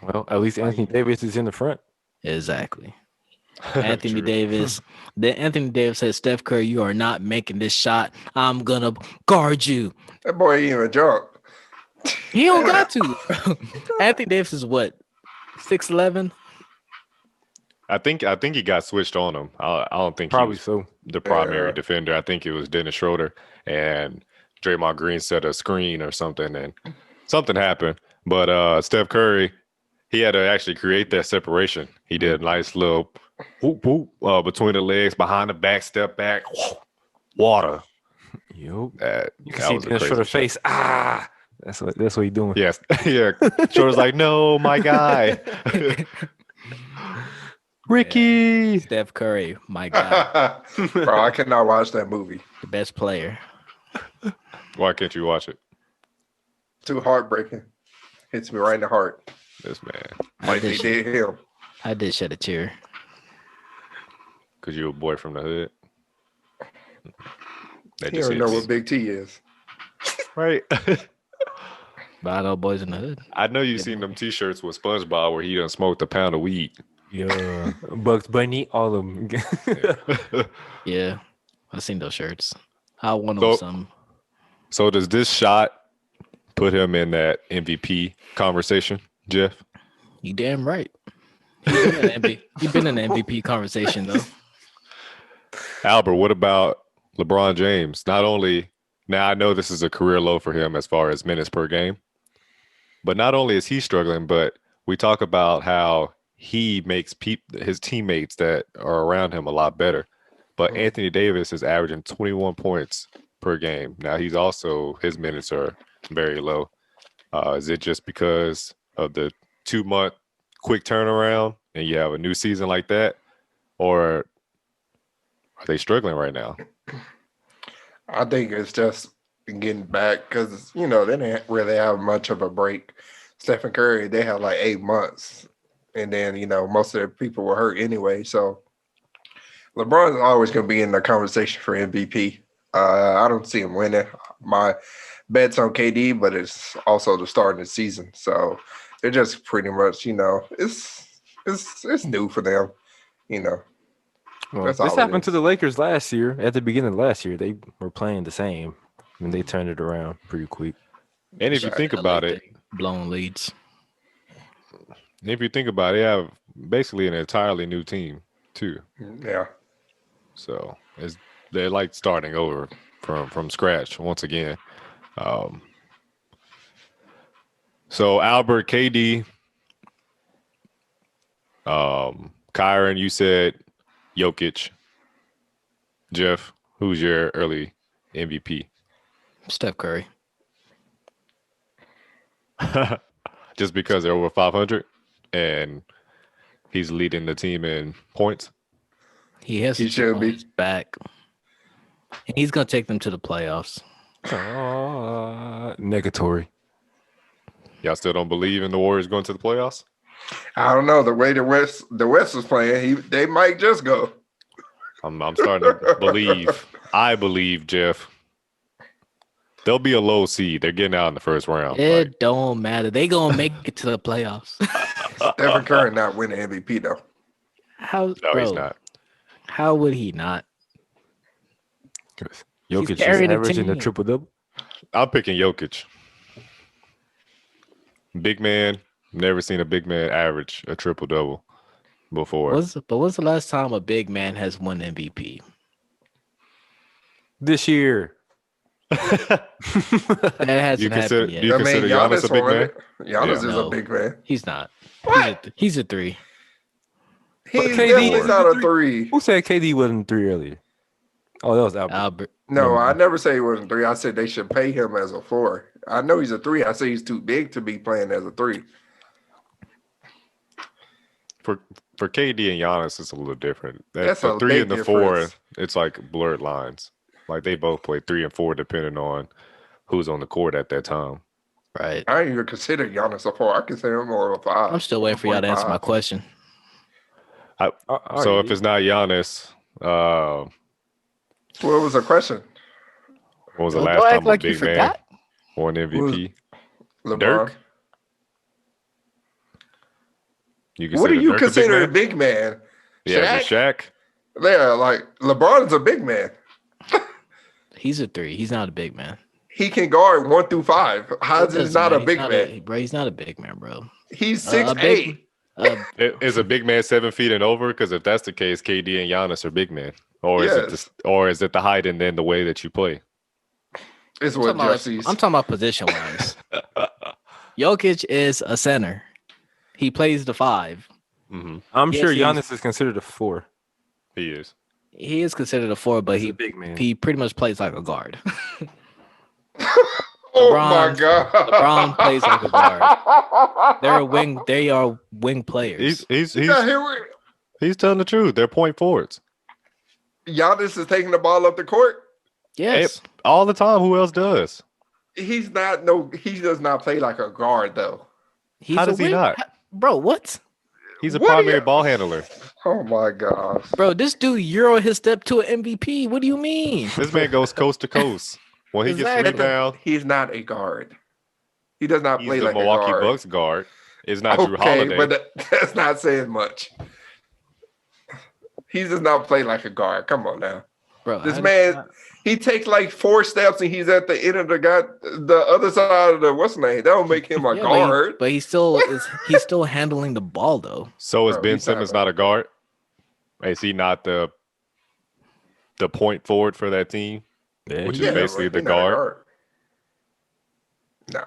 Well, at least Anthony Davis is in the front. Exactly. Anthony True. Davis. Then Anthony Davis said, Steph Curry, you are not making this shot. I'm going to guard you. That boy ain't even jump. He don't got to. Anthony Davis is what? 6'11"? I think he got switched on him. I don't think Probably he was so. the primary Yeah. defender. I think it was Dennis Schroeder and Draymond Green set a screen or something, and something happened. But Steph Curry, he had to actually create that separation. He did a nice little whoop whoop between the legs, behind the back, step back, water. Yo, That, you that can was see a the crazy short shot. face. That's what he's doing. Yes, yeah. Schroeder's like, no, my guy, Ricky. Steph Curry, my guy, Bro, I cannot watch that movie. the best player. Why can't you watch it? Too heartbreaking. Hits me right in the heart. This man, Like they did him. I did shed a tear. because you're a boy from the hood. That You just don't know hits. what Big T is. Right. But I know boys in the hood. I know you've seen them T-shirts with SpongeBob where he done smoked a pound of weed. Yeah, Bugs Bunny, all of them. Yeah, I seen those shirts. I want them So- some. So does this shot put him in that MVP conversation, Jeff? You damn right. He been in the MVP conversation though. Albert, what about LeBron James? Not only now, I know this is a career low for him as far as minutes per game, but not only is he struggling, but we talk about how he makes his teammates that are around him a lot better. But Anthony Davis is averaging 21 points per game. Now his minutes are very low. Is it just because of the 2-month quick turnaround and you have a new season like that, or are they struggling right now? I think it's just getting back because, they didn't really have much of a break. Stephen Curry, they had like 8 months. And then, most of the people were hurt anyway. So LeBron's always going to be in the conversation for MVP. I don't see him winning. My bet's on KD, but it's also the start of the season. So they're just pretty much, it's new for them, Well, That's all this it happened to is. the Lakers last year. At the beginning of last year, they were playing the same, and they turned it around pretty quick. And if you think about it, blown leads. they have basically an entirely new team too. Yeah. So they're like starting over from scratch once again. So Albert, KD, Kyron, you said Jokic. Jeff, who's your early MVP? Steph Curry. Just because they're over 500? and he's leading the team in points. He has He to should be. his back. And he's gonna take them to the playoffs. Negatory. Y'all still don't believe in the Warriors going to the playoffs? I don't know the way the West was playing. They might just go. I'm starting to believe. I believe, Jeff. They'll be a low seed. They're getting out in the first round. It don't matter. They gonna make it to the playoffs. Stephen Curry not winning MVP though. How? No, bro, he's not. How would he not? Jokic is carrying the averaging a team. triple-double. I'm picking Jokic. Big man. Never seen a big man average a triple-double before. When's the last time a big man has won MVP? This year. That hasn't happened yet. You consider Giannis a big won man? it. Giannis is No. a big man. He's not. What? He's a 3. He's KD definitely is not a a 3. Who said KD wasn't 3 earlier? Oh, that was Albert. Albert. No, I never say he wasn't 3. I said they should pay him as a 4. I know he's a 3. I say he's too big to be playing as a 3. For KD and Giannis, it's a little different. That's the a 3 big and the 4, difference. it's like blurred lines. Like they both play 3 and 4 depending on who's on the court at that time. Right. I ain't even consider Giannis a 4. I consider him more of a 5. I'm still waiting for y'all to answer my question. So if it's not Giannis, What was the question? when was the Don't last act time a like you big man forgot. won MVP? LeBron. Dirk? What do you Dirk a big consider a man? big man? Yeah, Shaq. Yeah, like LeBron's a big man. He's a 3. He's not a big man. He can guard 1 through 5. How is he Doesn't not a matter. big He's man? bro, he's not a big man, bro. He's A 6'8". big- Is a big man 7 feet and over? Because if that's the case, KD and Giannis are big men. Or is it the height and then the way that you play? Is I'm what talking about- Jeff sees. I'm talking about position wise. Jokic is a center. He plays the 5. Mm-hmm. I'm Yes, sure he's- Giannis is considered a 4. He is. He is considered a 4, but He's a big man. he pretty much plays like a guard. Oh LeBron- my god! LeBron plays like a guard. They're a wing. They are wing players. He's Yeah, here we. he's telling the truth. They're point forwards. Giannis is taking the ball up the court. Yes. All the time. Who else does? He's not. No, he does not play like a guard though. He's How a does he wing- not? Bro, what? He's a What do primary you- ball handler. Oh my gosh! Bro, this dude Euro his step to an MVP. What do you mean? This man goes coast to coast. When he Exactly. gets rebound, He's not a guard. He does not he's play the like Milwaukee a guard. Bucks guard. It's not Drew Okay, Holiday. but that's not saying much. He does not play like a guard. Come on now. Bro, This how man, he takes like 4 steps and he's at the end of the other side of the what's the name? That don't make him a Yeah, guard. but he's still handling the ball though. So is Bro, Ben he's not Simmons a- not a guard? Is he not the point forward for that team? Yeah, Which he- is basically but the he not a guard. Nah.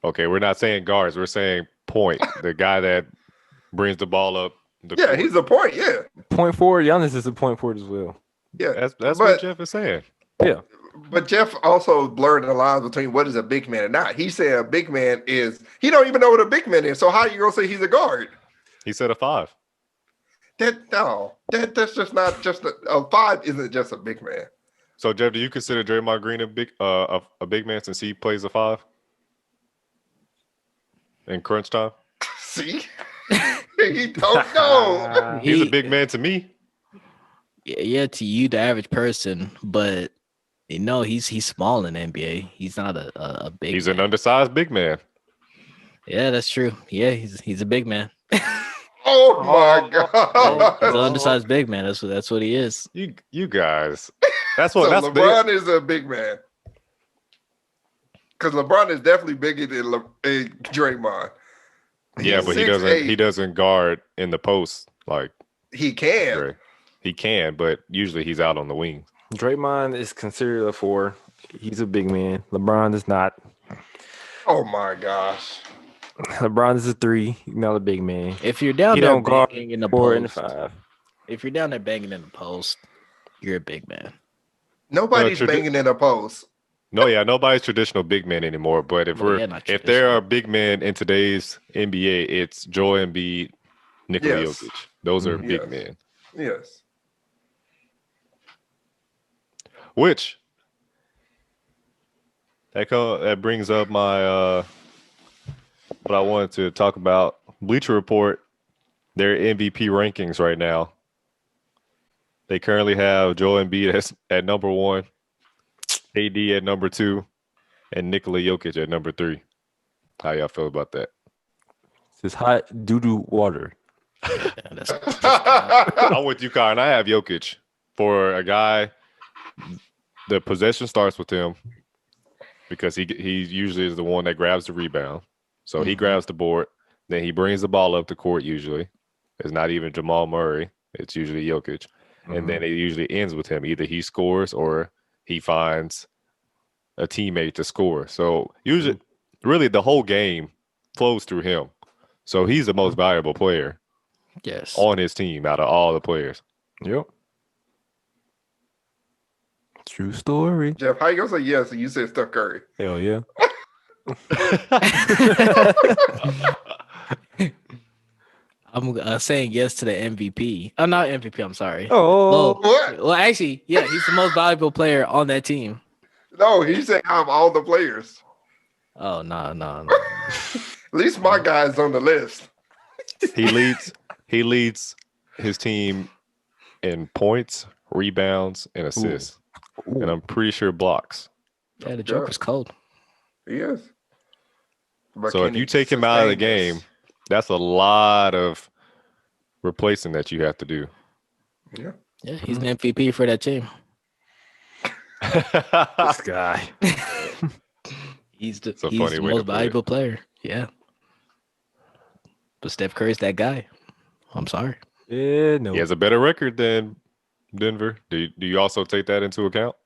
Okay, we're not saying guards. We're saying point. The guy that brings the ball up. The Yeah, court. he's a point. Yeah. point forward. Giannis is a point forward as well. Yeah. That's but, what Jeff is saying. Yeah. But Jeff also blurred the lines between what is a big man and not. He said a big man is he don't even know what a big man is. So how you gonna say he's a guard? He said a 5. That's just not just a 5 isn't just a big man. So Jeff, do you consider Draymond Green a big man since he plays a 5 in crunch time? See? He don't know. He's a He- big man to me. Yeah, to you, the average person, but he's small in the NBA. He's not a big. He's man. an undersized big man. Yeah, that's true. Yeah, he's a big man. Oh my He's god. an undersized big man. That's what he is. You guys. That's So what that's LeBron is a big man. Because LeBron is definitely bigger than Draymond. yeah, He's but 6'8". he doesn't guard in the post like He can. Dre. He can, but usually he's out on the wing. Draymond is considered a 4. He's a big man. LeBron is not. Oh my gosh. LeBron is a 3. He's not a big man. If you're down He there don't guard banging in the 4 and post, 5. if you're down there banging in the post, you're a big man. Nobody's No, banging in a post. No, yeah, nobody's traditional big man anymore. But if Well, yeah, not if there traditional. are big men in today's NBA, it's Joel Embiid, Nikola Yes. Jokic. Those are Mhm. big Yes. men. Yes. Which that brings up my what I wanted to talk about. Bleacher Report, their MVP rankings right now. They currently have Joel Embiid at number 1, AD at number 2, and Nikola Jokic at number 3. How y'all feel about that? It's hot doo-doo water. Yeah, that's I'm with you, Kyle, and I have Jokic. For a guy, the possession starts with him because he usually is the one that grabs the rebound. So he Mhm. grabs the board, then he brings the ball up the court usually. It's not even Jamal Murray. It's usually Jokic. And then it usually ends with him. Either he scores or he finds a teammate to score. So usually, really, the whole game flows through him. So he's the most valuable player yes. on his team out of all the players. Yep. True story. Jeff, how you gonna say yes and you said Steph Curry? Hell yeah. I'm saying yes to the MVP. Oh, not MVP. I'm sorry. Oh. What? Well, actually, yeah, he's the most valuable player on that team. No, he said out of all the players. Oh no. At least my guy's on the list. He leads his team in points, rebounds, and assists. And I'm pretty sure blocks. Yeah, the Joker's cold. He is. But So if can you he take him out of the sustain game, this? that's a lot of replacing that you have to do. Yeah. Yeah, he's an MVP for that team. This guy. He's the It's a funny way to most put it. valuable player. Yeah. But Steph Curry's that guy. I'm sorry. Yeah, no. He has a better record than Denver. Do you also take that into account?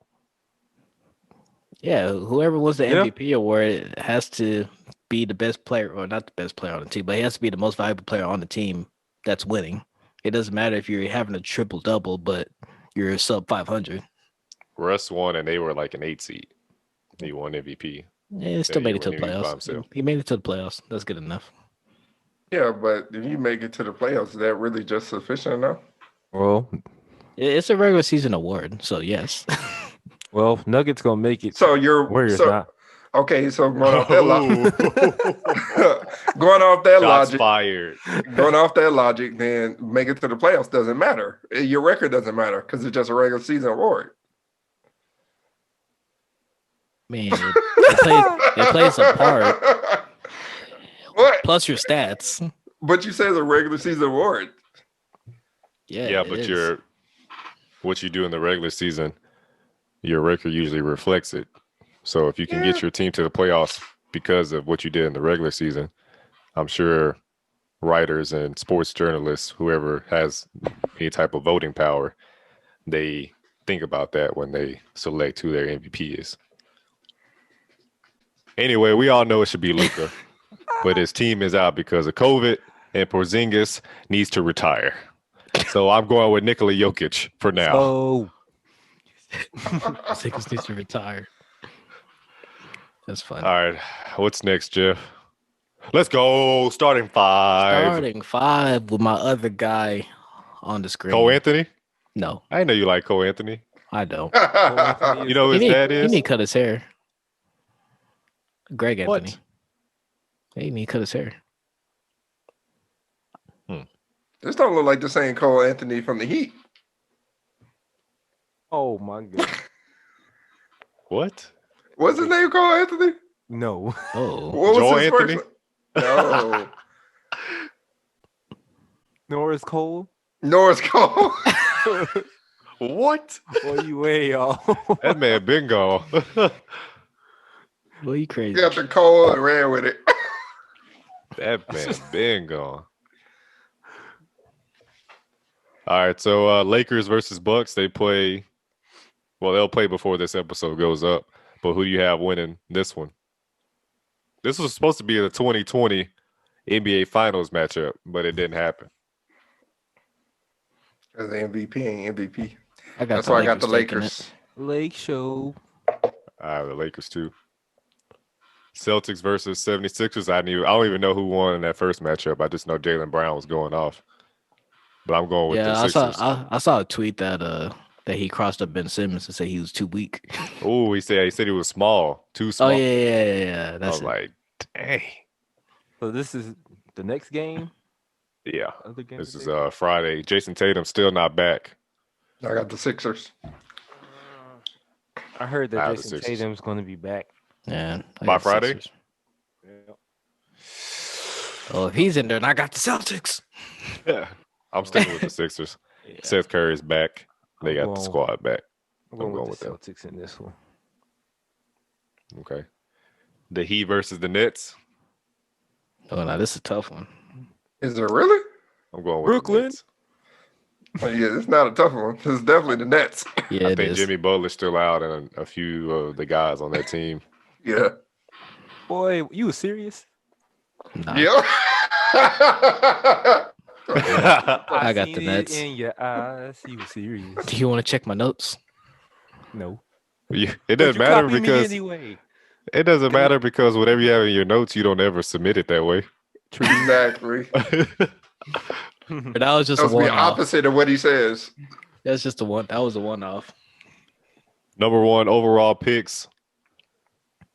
Yeah, whoever wins the Yeah. MVP award has to be the best player, or not the best player on the team, but he has to be the most valuable player on the team that's winning. It doesn't matter if you're having a triple double, but you're sub 500. Russ won, and they were like an 8 seed. He won MVP. Yeah, he still made year it to the when he was by playoffs. himself. He made it to the playoffs. That's good enough. Yeah, but if you make it to the playoffs, is that really just sufficient enough? Well, It's a regular season award, so yes. Nuggets gonna make it. So you're Warriors so, not. okay. So going off that going off that Shots logic, fired. going off that logic, then make it to the playoffs doesn't matter. Your record doesn't matter because it's just a regular season award. Man, it plays a part. What? Plus your stats. But you say it's a regular season award. Yeah, it but is. what you do in the regular season, your record usually reflects it. So if you can get your team to the playoffs because of what you did in the regular season, I'm sure writers and sports journalists, whoever has any type of voting power, they think about that when they select who their MVP is. Anyway, we all know it should be Luka, but his team is out because of COVID, and Porzingis needs to retire. So I'm going with Nikola Jokic for now. Oh, Six needs to retire. That's fun. All right, what's next, Jeff? Let's go. Starting five. Starting five with my other guy on the screen. Cole Anthony? No, I didn't know you like Cole Anthony. I don't. You know who his dad He is? need to cut his hair. Greg What? Anthony. He need to cut his hair. This don't look like the same Cole Anthony from the Heat. oh my god. What? What's his name? Cole Anthony? No. Oh, What was Joel his Anthony? first? No, Norris Cole. Norris Cole. What? Boy, you way off. That man been gone. well, you crazy. Got the Cole and ran with it. That man been gone. All right, so Lakers versus Bucks. They'll play before this episode goes up. But who do you have winning this one? This was supposed to be the 2020 NBA Finals matchup, but it didn't happen. Because MVP ain't MVP. I got That's the why I got the taking it. Lakers. Lake Show. The Lakers too. Celtics versus 76ers. I don't even know who won in that first matchup. I just know Jaylen Brown was going off. But I'm going with the Yeah, Sixers. I saw a tweet that he crossed up Ben Simmons to say he was too weak. Oh, he said he was small, too Oh small. yeah. I That's was like, dang. So this is the next game. Yeah. Other game This is today? Friday. Jason Tatum still not back. I got the Sixers. I heard that I have the Jason Sixers. Tatum's going to be back. yeah. I By got the Friday? Sixers. Oh, if he's in there, and I got the Celtics. Yeah. I'm sticking with the Sixers. Yeah. Seth Curry's back. They got I'm the going- squad back. I'm going going with with the Celtics in this one. Okay. The Heat versus the Nets. Oh no, this is a tough one. Is it really? I'm going with Brooklyn? the Nets. Yeah, it's not a tough one. It's definitely the Nets. Yeah, I it think is. Jimmy Butler's still out and a few of the guys on that team. Yeah. Boy, you was serious? Nah. Yeah. I got seen the it Nets. in your eyes. You was serious. Do you want to check my notes? No. It But doesn't you matter copied me because anyway. it doesn't matter because whatever you have in your notes, you don't ever submit it that way. Exactly. But that was just That a was the one-off. opposite of what he says. That's just a one. That was a one-off. Number one overall picks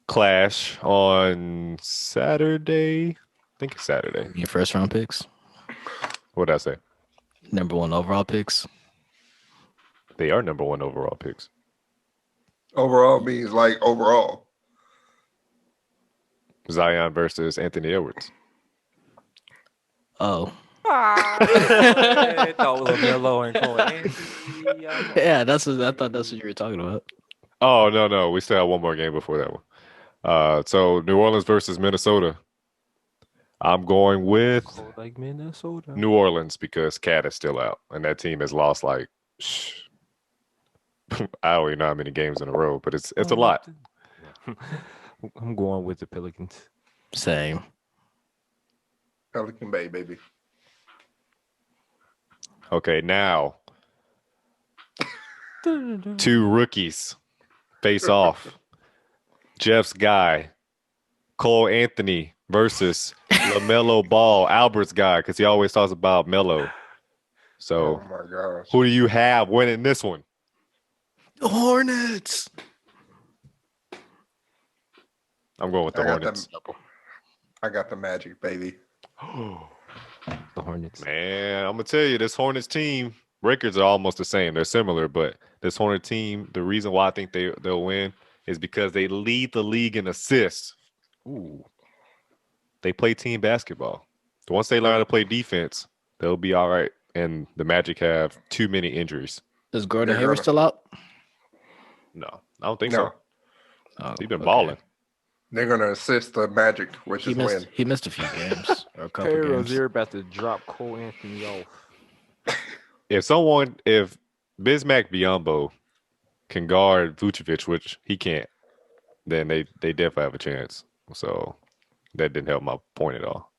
clash on Saturday. I think it's Saturday. Your first round picks, What did I say? number one overall picks. They are number one overall picks. Overall means like overall. Zion versus Anthony Edwards. Oh, I thought it was LaMelo and Cole. yeah. I thought that's what you were talking about. Oh, no. We still have one more game before that one. So New Orleans versus Minnesota. I'm going with Like Minnesota. New Orleans because Cat is still out. And that team has lost like I don't even know how many games in a row, but it's a lot. I'm going with the Pelicans. Same. Pelican Bay, baby. Okay, now two rookies face off. Jeff's guy, Cole Anthony versus LaMelo Ball, Albert's guy, because he always talks about Melo. So Oh my gosh. who do you have winning this one? The Hornets. I'm going with the I got Hornets. I got the Magic, baby. The Hornets. Man, I'm gonna tell you, this Hornets team records are almost the same. They're similar, but this Hornet team, the reason why I think they'll win is because they lead the league in assists. Ooh. They play team basketball. Once they learn to play defense, they'll be all right. And the Magic have too many injuries. Is Gordon They're Hayward gonna- still out? No, I don't think No, so. Oh, He's been okay. balling. they're gonna assist the Magic, which He is missed. win. He missed a few games or a couple Terry games. Rozier about to drop Cole Anthony off. If Bismack Biyombo can guard Vucevic, which he can't, then they definitely have a chance. So that didn't help my point at all.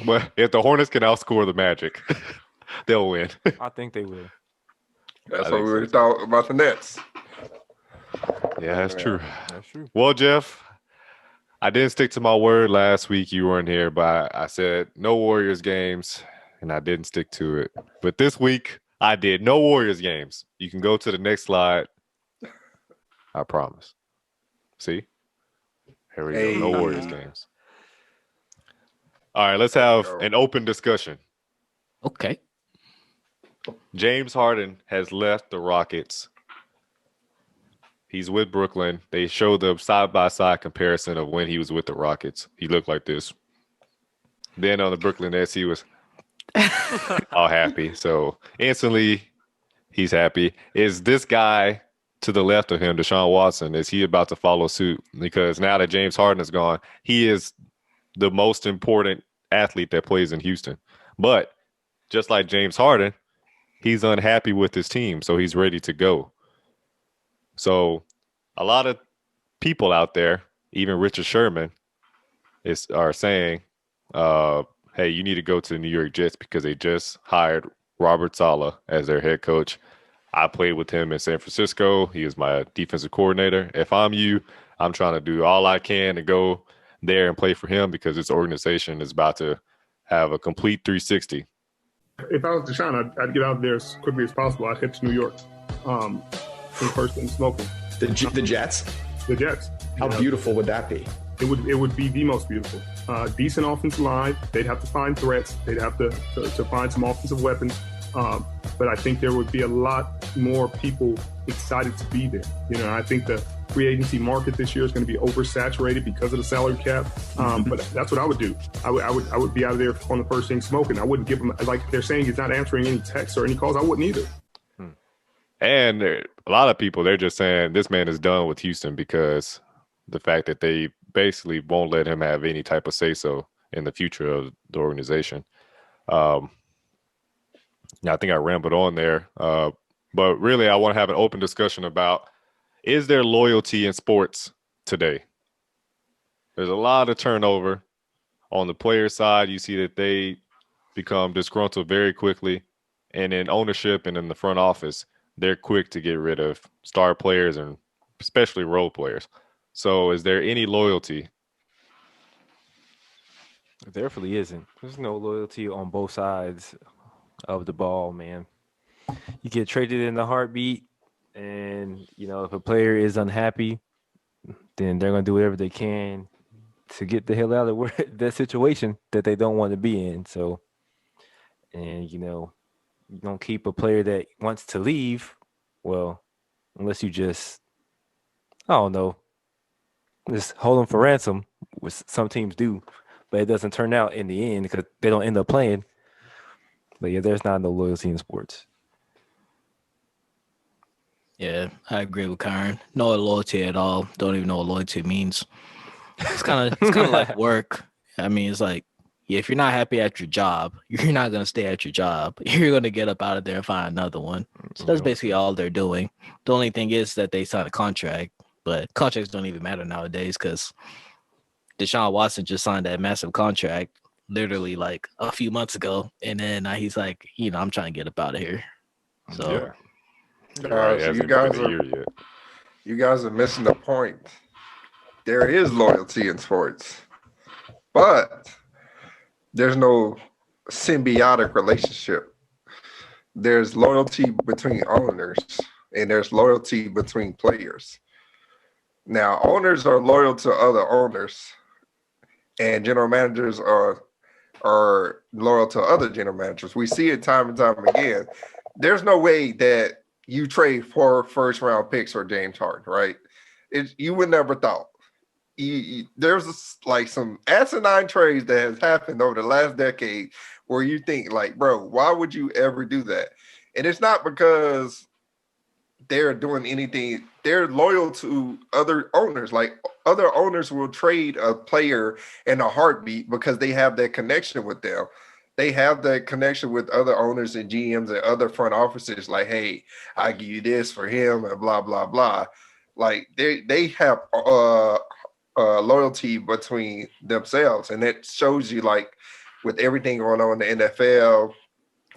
But if the Hornets can outscore the Magic, they'll win. I think they will. That's I what think we so, were too. thought about the Nets. Yeah, that's true. That's true. Well, Jeff, I didn't stick to my word last week. You weren't here, but I said no Warriors games, and I didn't stick to it. But this week, I did no Warriors games. You can go to the next slide. I promise. See? Here we go. No Hey. Warriors games. All right, let's have an open discussion. Okay. James Harden has left the Rockets. He's with Brooklyn. They showed the side-by-side comparison of when he was with the Rockets. He looked like this. Then on the Brooklyn Nets, he was all happy. So instantly, he's happy. Is this guy to the left of him, Deshaun Watson, is he about to follow suit? Because now that James Harden is gone, he is the most important athlete that plays in Houston. But just like James Harden, he's unhappy with his team, so he's ready to go. So a lot of people out there, even Richard Sherman, are saying, hey, you need to go to the New York Jets because they just hired Robert Saleh as their head coach. I played with him in San Francisco. He is my defensive coordinator. If I'm you, I'm trying to do all I can to go there and play for him because this organization is about to have a complete 360. If I was Deshaun, I'd get out there as quickly as possible. I'd head to New York, in first and smoking. The Jets. The Jets. How beautiful would that be? It would be the most beautiful. Decent offensive line. They'd have to find threats. They'd have to find some offensive weapons. But I think there would be a lot more people excited to be there. I think the free agency market this year is going to be oversaturated because of the salary cap. But that's what I would do. I would be out of there on the first thing smoking. I wouldn't give him, like they're saying he's not answering any texts or any calls. I wouldn't either. And a lot of people, they're just saying this man is done with Houston because the fact that they basically won't let him have any type of say-so in the future of the organization. I think I rambled on there. But really, I want to have an open discussion about, is there loyalty in sports today? There's a lot of turnover. On the player side, you see that they become disgruntled very quickly. And in ownership and in the front office, they're quick to get rid of star players and especially role players. So is there any loyalty? There definitely isn't. There's no loyalty on both sides of the ball, man. You get traded in a heartbeat, and if a player is unhappy, then they're gonna do whatever they can to get the hell out of that situation that they don't want to be in. So, and you don't keep a player that wants to leave, well, unless you just, I don't know, just hold them for ransom, which some teams do, but it doesn't turn out in the end because they don't end up playing. But yeah, there's not no loyalty in sports. Yeah, I agree with Kyron. No loyalty at all. Don't even know what loyalty means. It's kind of like work. I mean, it's like, yeah, if you're not happy at your job, you're not gonna stay at your job. You're gonna get up out of there and find another one. So that's basically all they're doing. The only thing is that they signed a contract, but contracts don't even matter nowadays because Deshaun Watson just signed that massive contract literally like a few months ago, and then now he's like, I'm trying to get up out of here. So. Yeah. So you guys are missing the point. There is loyalty in sports, but there's no symbiotic relationship. There's loyalty between owners and there's loyalty between players. Now, owners are loyal to other owners and general managers are loyal to other general managers. We see it time and time again. There's no way that you trade 4 first-round picks for James Harden, right? You would never thought. There's like some asinine trades that has happened over the last decade where you think like, bro, why would you ever do that? And it's not because they're doing anything. They're loyal to other owners. Like other owners will trade a player in a heartbeat because they have that connection with them. They have that connection with other owners and GMs and other front offices. Like, hey, I give you this for him and blah, blah, blah. Like they have loyalty between themselves. And that shows you like with everything going on in the NFL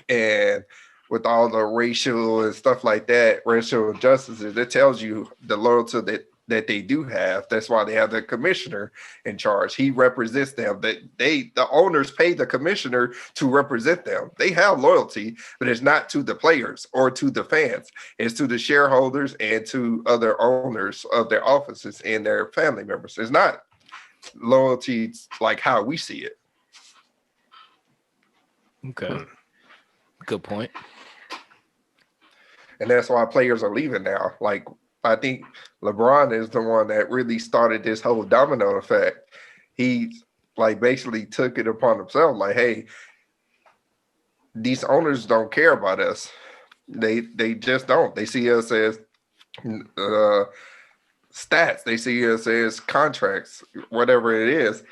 and with all the racial and stuff like that, racial injustices, it tells you the loyalty that they do have. That's why they have the commissioner in charge. He represents them. The owners pay the commissioner to represent them. They have loyalty, but it's not to the players or to the fans. It's to the shareholders and to other owners of their offices and their family members. It's not loyalty like how we see it. Okay. Good point. And that's why players are leaving now. Like, I think LeBron is the one that really started this whole domino effect. He like basically took it upon himself. Like, hey, these owners don't care about us. They just don't. They see us as stats. They see us as contracts, whatever it is.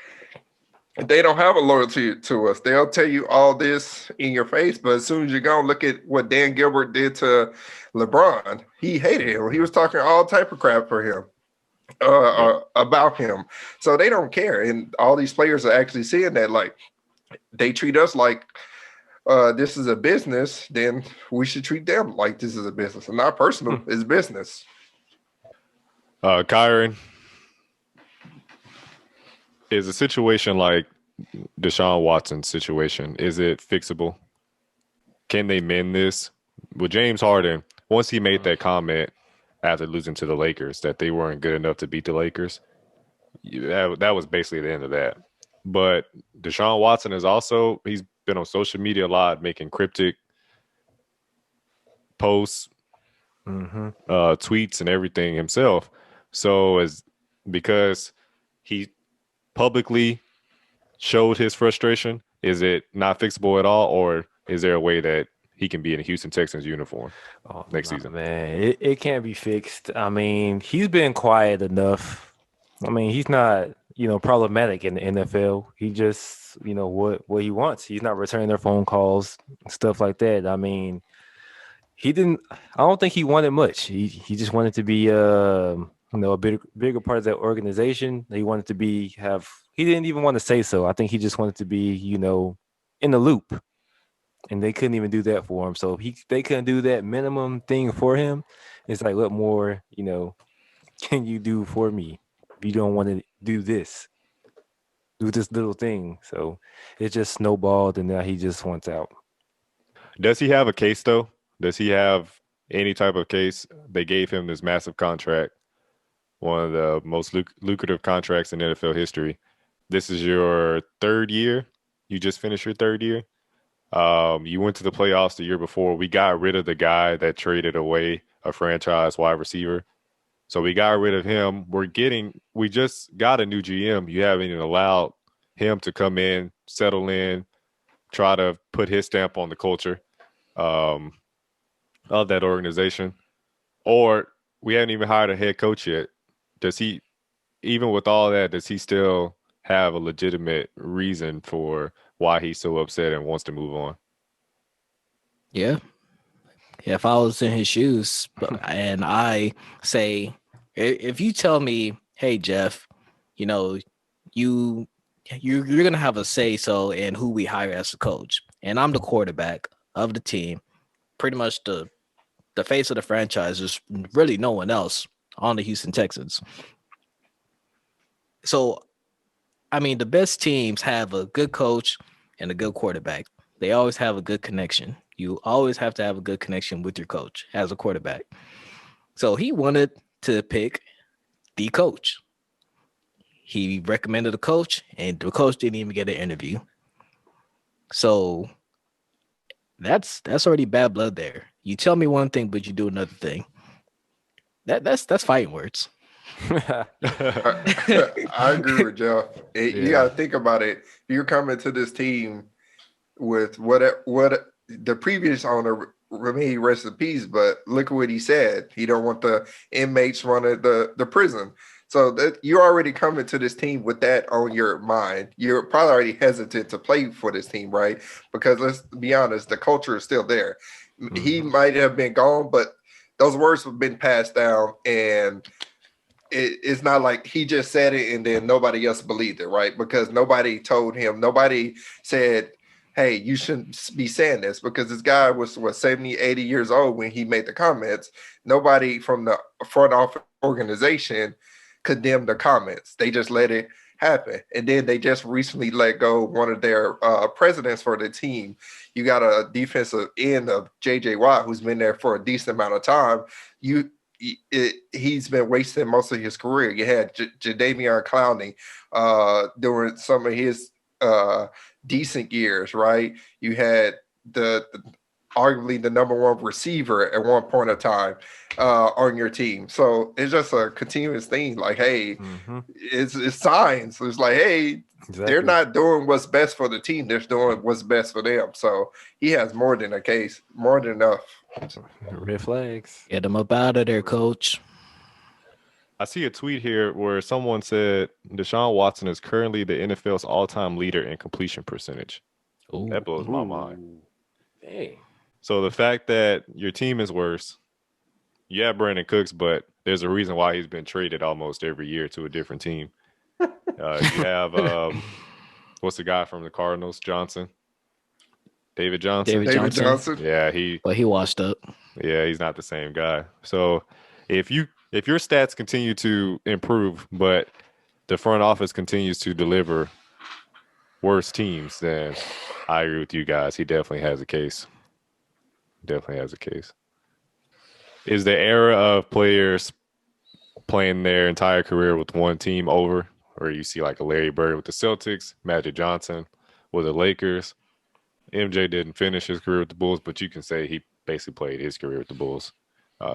They don't have a loyalty to us. They'll tell you all this in your face, but as soon as you go and look at what Dan Gilbert did to LeBron, he hated him. He was talking all type of crap for him, about him. So they don't care. And all these players are actually seeing that, like, they treat us like this is a business, then we should treat them like this is a business and not personal. It's business. Kyron, is a situation like Deshaun Watson's situation, is it fixable? Can they mend this? With James Harden, once he made that comment after losing to the Lakers that they weren't good enough to beat the Lakers, that was basically the end of that. But Deshaun Watson he's been on social media a lot, making cryptic posts, tweets and everything himself. So because he publicly showed his frustration, is it not fixable at all, or is there a way that he can be in a Houston Texans uniform next season? Man, it can't be fixed. I mean, he's been quiet enough. I mean, he's not, problematic in the NFL. He just, what he wants. He's not returning their phone calls, stuff like that. I mean, I don't think he wanted much. He just wanted to be, a bigger part of that organization. He wanted to he didn't even want to say so. I think he just wanted to be, in the loop. And they couldn't even do that for him. So they couldn't do that minimum thing for him. It's like, what more, can you do for me? If you don't want to do this little thing. So it just snowballed, and now he just wants out. Does he have a case, though? Does he have any type of case? They gave him this massive contract, one of the most lucrative contracts in NFL history. This is your third year. You just finished your third year. You went to the playoffs the year before. We got rid of the guy that traded away a franchise wide receiver. So we got rid of him. We just got a new GM. You haven't even allowed him to come in, settle in, try to put his stamp on the culture of that organization. Or we haven't even hired a head coach yet. Even with all that, does he still have a legitimate reason for why he's so upset and wants to move on? Yeah. If I was in his shoes and I say, if you tell me, hey, Jeff, you're going to have a say so in who we hire as a coach, and I'm the quarterback of the team, pretty much the face of the franchise. There's really no one else on the Houston Texans. So, I mean, the best teams have a good coach and a good quarterback. They always have a good connection. You always have to have a good connection with your coach as a quarterback. So he wanted to pick the coach. He recommended a coach, and the coach didn't even get an interview. So that's already bad blood there. You tell me one thing, but you do another thing. That's fighting words. I agree with Jeff. You got to think about it. You're coming to this team with what the previous owner, may rest in peace, but look at what he said. He don't want the inmates running the prison. So that you're already coming to this team with that on your mind. You're probably already hesitant to play for this team, right? Because let's be honest, the culture is still there. Mm-hmm. He might have been gone, but those words have been passed down, and it's not like he just said it and then nobody else believed it, right? Because nobody told him, nobody said, hey, you shouldn't be saying this, because this guy was 70, 80 years old when he made the comments. Nobody from the front office organization condemned the comments. They just let it happen. And then they just recently let go one of their presidents for the team. You got a defensive end of J.J. Watt, who's been there for a decent amount of time. He's been wasting most of his career. You had Jadeveon Clowney during some of his decent years, right? You had the arguably the number one receiver at one point of time on your team. So it's just a continuous thing. Like, hey, it's signs. It's like, hey, they're not doing what's best for the team. They're doing what's best for them. So he has more than a case, more than enough. Red flags. Get them up out of there, coach. I see a tweet here where someone said Deshaun Watson is currently the NFL's all-time leader in completion percentage. Ooh. That blows my mind. Hey. So the fact that your team is worse, you have Brandon Cooks, but there's a reason why he's been traded almost every year to a different team. You have what's the guy from the Cardinals, Johnson? David Johnson. David Johnson. Yeah, But he washed up. yeah, he's not the same guy. So if your stats continue to improve, but the front office continues to deliver worse teams, then I agree with you guys. He definitely has a case. Definitely has a case. Is the era of players playing their entire career with one team over? Or you see like a Larry Bird with the Celtics, Magic Johnson with the Lakers. MJ didn't finish his career with the Bulls, but you can say he basically played his career with the Bulls.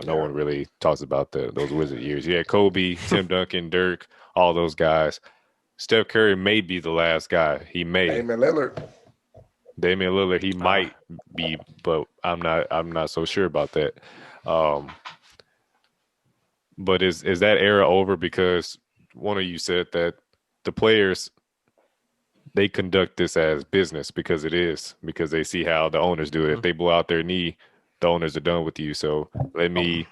No one really talks about those Wizard years. Yeah, Kobe, Tim Duncan, Dirk, all those guys. Steph Curry may be the last guy. He may. Damian Lillard. Damian Lillard, he might be, but I'm not so sure about that. But is that era over? Because one of you said that the players, they conduct this as business because they see how the owners do it. If they blow out their knee, the owners are done with you. So let me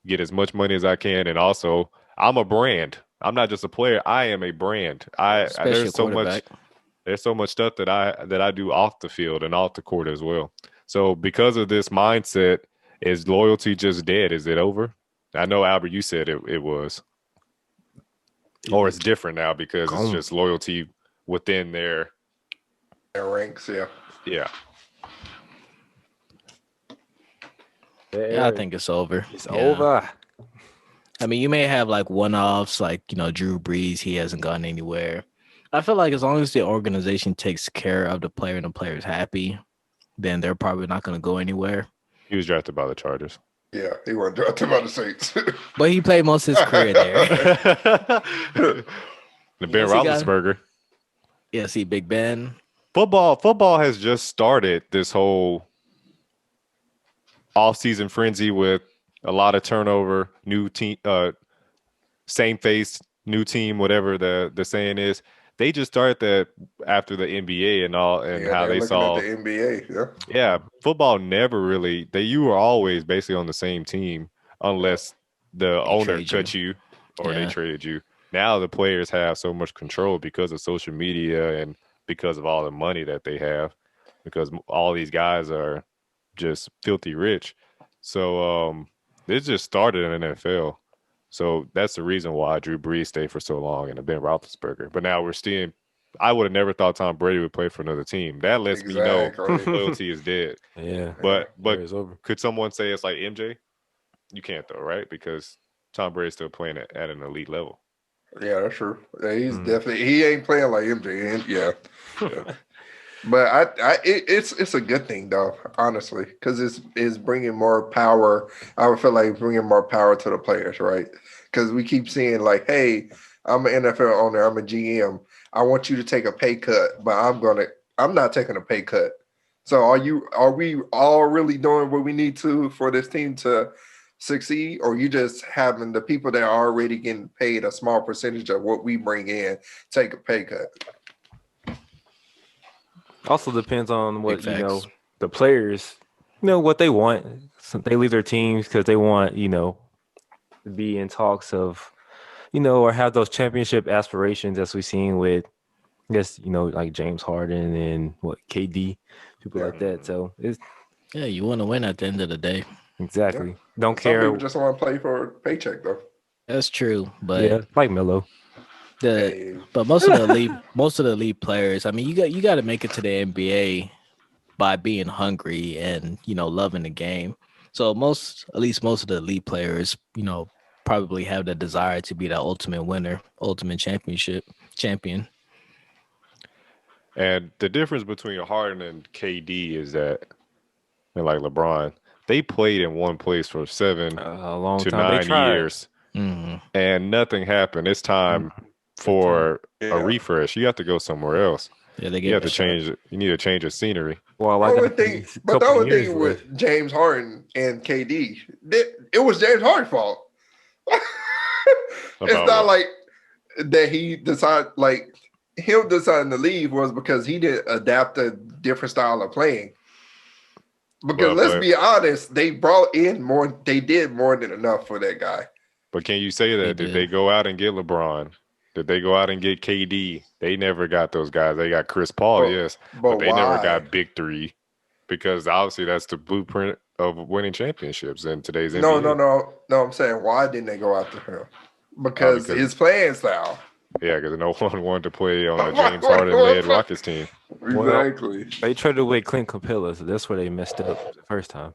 get as much money as I can. And also, I'm a brand. I'm not just a player. I am a brand. There's so much stuff that I do off the field and off the court as well. So because of this mindset, is loyalty just dead? Is it over? I know, Albert, you said it was. Or it's different now because it's just loyalty within their ranks, yeah. Yeah. Yeah, I think it's over. It's over. I mean, you may have like one-offs, like, Drew Brees. He hasn't gone anywhere. I feel like as long as the organization takes care of the player and the player is happy, then they're probably not going to go anywhere. He was drafted by the Chargers. Yeah, he wasn't drafted by the Saints. But he played most of his career there. The Ben Roethlisberger. Yeah, see, Big Ben. Football has just started this whole off-season frenzy with a lot of turnover, new team, same face, new team, whatever the saying is. They just started that after the NBA and all, and how they saw the NBA. Yeah, yeah. Football never really. You were always basically on the same team unless the owner cut you or they traded you. Now the players have so much control because of social media and because of all the money that they have, because all these guys are just filthy rich. So it just started in the NFL. So that's the reason why Drew Brees stayed for so long and Ben Roethlisberger. But now we're seeing, I would have never thought Tom Brady would play for another team. That lets me know loyalty is dead. Yeah. But could someone say it's like MJ? You can't though, right? Because Tom Brady's still playing at an elite level. Yeah, that's true. Yeah, he's definitely, he ain't playing like MJ. And, yeah. But it's a good thing though, honestly, because it's bringing more power. I would feel like bringing more power to the players, right? Because we keep seeing like, hey, I'm an NFL owner, I'm a GM. I want you to take a pay cut, but I'm not taking a pay cut. So are we all really doing what we need to for this team to succeed, or you just having the people that are already getting paid a small percentage of what we bring in take a pay cut? Also depends on what the players, what they want. So they leave their teams because they want, to be in talks of, or have those championship aspirations as we've seen with, I guess, like James Harden and KD, people like that. So it's you want to win at the end of the day. Exactly. Yeah. Don't Some care. people just want to play for a paycheck though. That's true, but like Melo. But most of the elite players, I mean, you got to make it to the NBA by being hungry and loving the game. So at least most of the elite players, probably have the desire to be the ultimate winner, ultimate champion. And the difference between Harden and KD is that, and like LeBron, they played in one place for 7 a long to time. 9 years, and nothing happened. It's time for a refresh. You have to go somewhere else. Yeah, you have to change. You need to change the scenery. Well, the only thing with James Harden and KD, it was James Harden's fault. It's not like that he decided, like him deciding to leave was because he didn't adapt a different style of playing. Because let's be honest, they brought in more. They did more than enough for that guy. But can you say that? Did they go out and get LeBron? Did they go out and get KD? They never got those guys. They got Chris Paul, But- yes, but but they never why? got big three because obviously that's the blueprint of winning championships in today's No, NBA. no. I'm saying why didn't they go after him? Because because- his playing style. Yeah, because no one wanted to play on a James Harden-led Rockets team. Exactly. They traded away Clint Capella, so that's where they messed up the first time.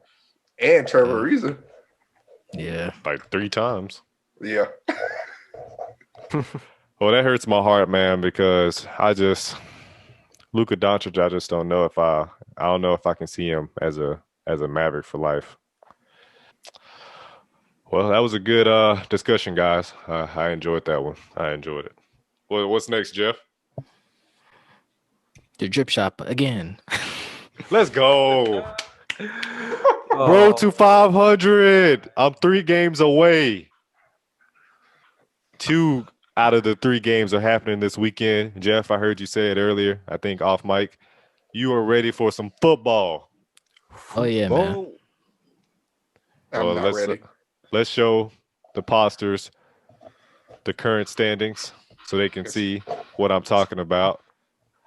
And Trevor Ariza. Yeah. Like 3 times. Yeah. Well, that hurts my heart, man, because Luka Doncic, I just don't know if I don't know if I can see him as a Maverick for life. Well, that was a good discussion, guys. I enjoyed that one. I enjoyed it. Well, what's next, Jeff? The drip shop again. Let's go. Road to 500. I'm 3 games away. 2 out of the 3 games are happening this weekend. Jeff, I heard you say it earlier. I think off mic. You are ready for some football. Oh yeah, man. I'm not ready. Let's show the posters the current standings so they can see what I'm talking about.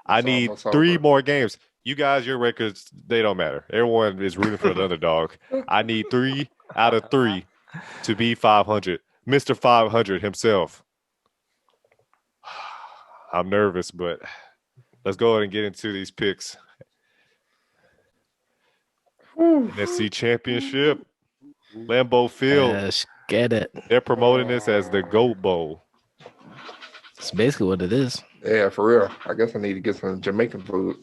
I It's need almost 3 over. more games. You guys, your records, they don't matter. Everyone is rooting for the underdog. I need 3 out of 3 to be 500. Mr. 500 himself. I'm nervous, but let's go ahead and get into these picks. NFC Championship, Lambeau Field. Yes, get it. They're promoting this as the GOAT Bowl. It's basically what it is. Yeah, for real. I guess I need to get some Jamaican food.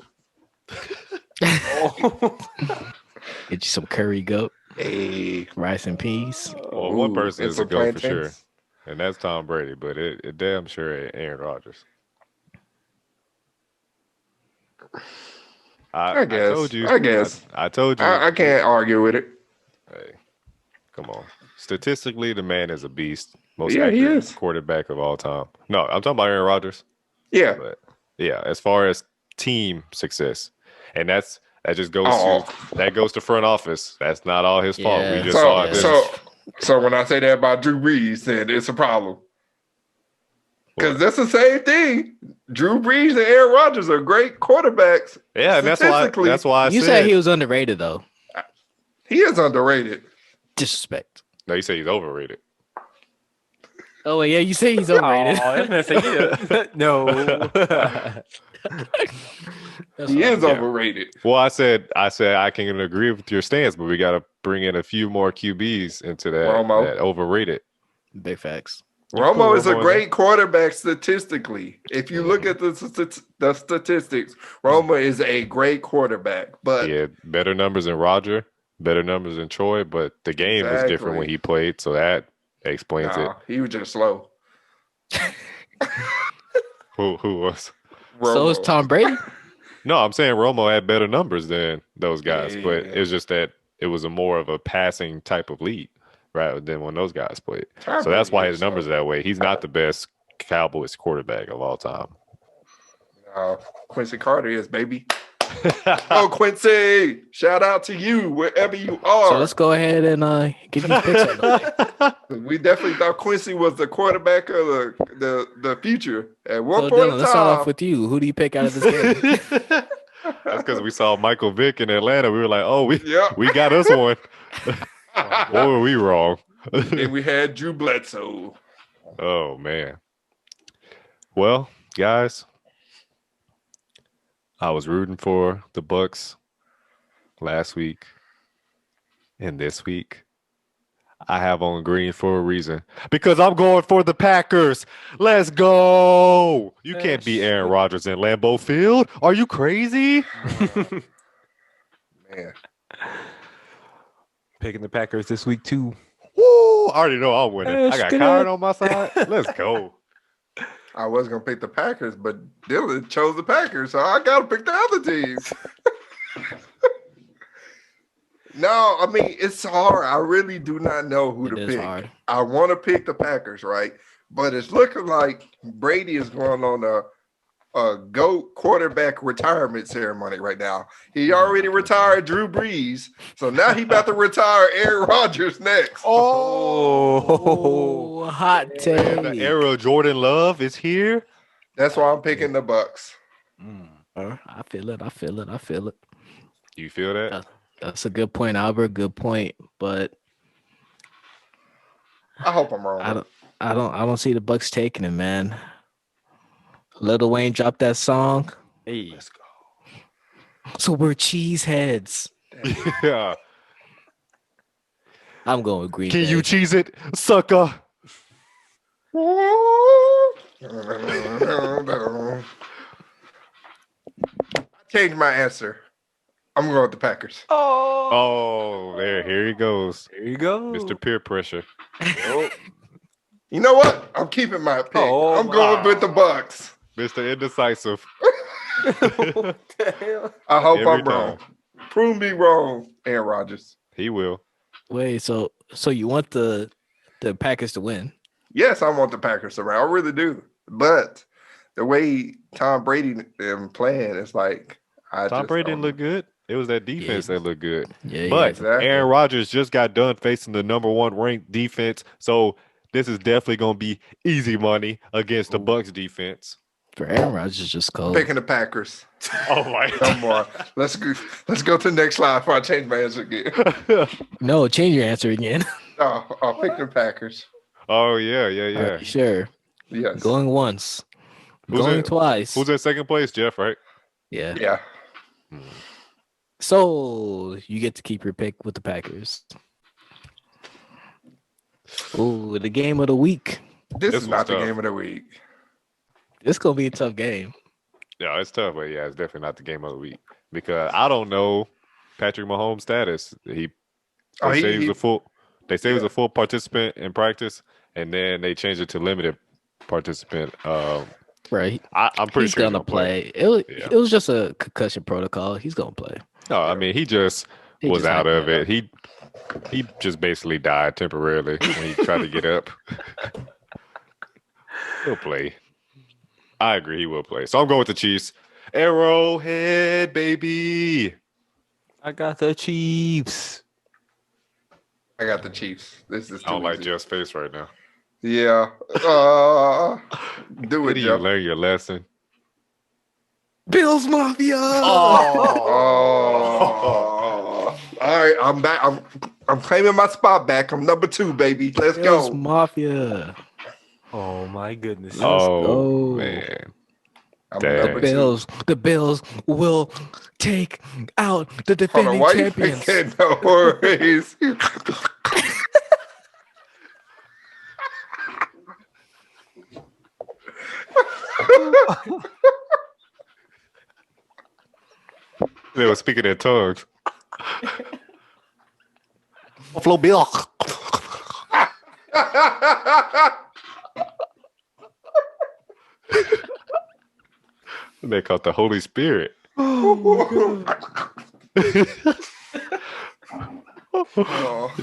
Get you some curry goat, Hey. rice and peas. Well, one Ooh, person and is a some GOAT for sure, plantains. and that's Tom Brady, but it damn sure ain't Aaron Rodgers. I guess. I told you. I guess. I told you. I can't argue with it. Hey, come on. Statistically, the man is a beast. Most Yeah, he accurate is. quarterback of all time. No, I'm talking about Aaron Rodgers. Yeah. But yeah, as far as team success, and that just goes to front office. That's not all his fault. We Yeah. just saw it. So when I say that about Drew Brees, then it's a problem. Because that's the same thing. Drew Brees and Aaron Rodgers are great quarterbacks. Yeah, and that's why I You said said he was underrated though. He is underrated. Disrespect. No, you say he's overrated. Oh wait, yeah, you say he's overrated. No. He is overrated. Well, I said I can agree with your stance, but we got to bring in a few more QBs into that, Romo. that overrated. Big facts. Romo is a Romo in great quarterback statistically. If you look at the statistics, Romo is a great quarterback. But He had better numbers than Roger, better numbers than Troy, but the game was different when Exactly. he played, so that explains it. nah, he was just slow. Who was? So is Romo. Tom Brady. No, I'm saying Romo had better numbers than those guys, but Yeah. it was just that it was a more of a passing type of lead rather than when those guys played. Tom So that's Brady why is his numbers are slow. that way. He's not the best Cowboys quarterback of all time. Quincy Carter is, baby. Oh, Quincy! Shout out to you wherever you are. So let's go ahead and get these picks out of the way. We definitely thought Quincy was the quarterback of the future at one So point Dylan, in let's start off time. with you. Who do you pick out of this game? That's because we saw Michael Vick in Atlanta. We were like, oh, Yep. we got us one. Or were we wrong? And we had Drew Bledsoe. Oh man. Well, guys, I was rooting for the Bucks last week, and this week I have on green for a reason because I'm going for the Packers. Let's go! You can't beat Aaron Rodgers in Lambeau Field. Are you crazy? Man. Picking the Packers this week too. Woo! I already know I'm winning. I Let's got get Kyron it. on my side. Let's go. I was gonna pick the Packers, but Dylan chose the Packers, so I gotta pick the other teams. No, I mean it's hard. I really do not know who It to is pick. hard. I want to pick the Packers, right? But it's looking like Brady is going on a GOAT quarterback retirement ceremony right now. He already retired Drew Brees, so now he about to retire Aaron Rodgers next. Oh, hot Man, the take. era of Jordan Love is here. That's why I'm picking the Bucks. I feel it. I feel it. I feel it. You feel that? That's a good point, Albert. Good point. But I hope I'm wrong. I don't see the Bucks taking it, man. Lil Wayne dropped that song. Hey, Let's go. So we're cheeseheads. Yeah. I'm going with Green Can Bay. you cheese it, sucker? I changed my answer. I'm going with the Packers. Oh, here he goes. there you go, Mr. Peer Pressure. You know what? I'm keeping my pick. Oh, I'm going with the Bucks. Mr. Indecisive. I hope Every I'm wrong. Prove me wrong, Aaron Rodgers. He will. Wait, so you want the Packers to win? Yes, I want the Packers around. I really do. But the way Tom Brady is playing, it's like Tom Brady didn't look good. It was that defense that looked good. Yeah, But exactly. Aaron Rodgers just got done facing the number one ranked defense. So this is definitely going to be easy money against the Bucks defense. for Aaron Rodgers, just cold. Picking the Packers. Oh, my No more. Let's go to the next slide before I change my answer again. No, change your answer again. No, I'll pick the Packers. Oh, yeah. Are you sure? Yes. Going once, Who's going in- twice. Who's in second place? Jeff, right? Yeah. Yeah. So you get to keep your pick with the Packers. Ooh, the game of the week. This This is was not the tough. game of the week. This gonna be a tough game. Yeah, it's tough, but yeah, it's definitely not the game of the week because I don't know Patrick Mahomes' status. They say he was a full. They say he was a full participant in practice, and then they changed it to limited participant. Right. I'm pretty He's sure gonna play. It was just a concussion protocol. He's gonna play. No, I mean he just He was just out hyped of that it. He just basically died temporarily when he tried to get up. He'll play. I agree, he will play. So I'm going with the Chiefs. Arrowhead, baby. I got the Chiefs. I got the Chiefs. This is I don't too like easy. Jeff's face right now. Yeah. Do Did it, you Jeff. learn your lesson? Bills Mafia. Oh. All right, I'm back. I'm claiming my spot back. I'm number 2, baby. Let's Bills go. Mafia. Oh my goodness. Let's Oh go. man. I'm Dang. number 2. The Bills will take out the Hold on, defending why you champions. thinking no worries? They were speaking in tongues. Buffalo Bill. They caught the Holy Spirit. Oh.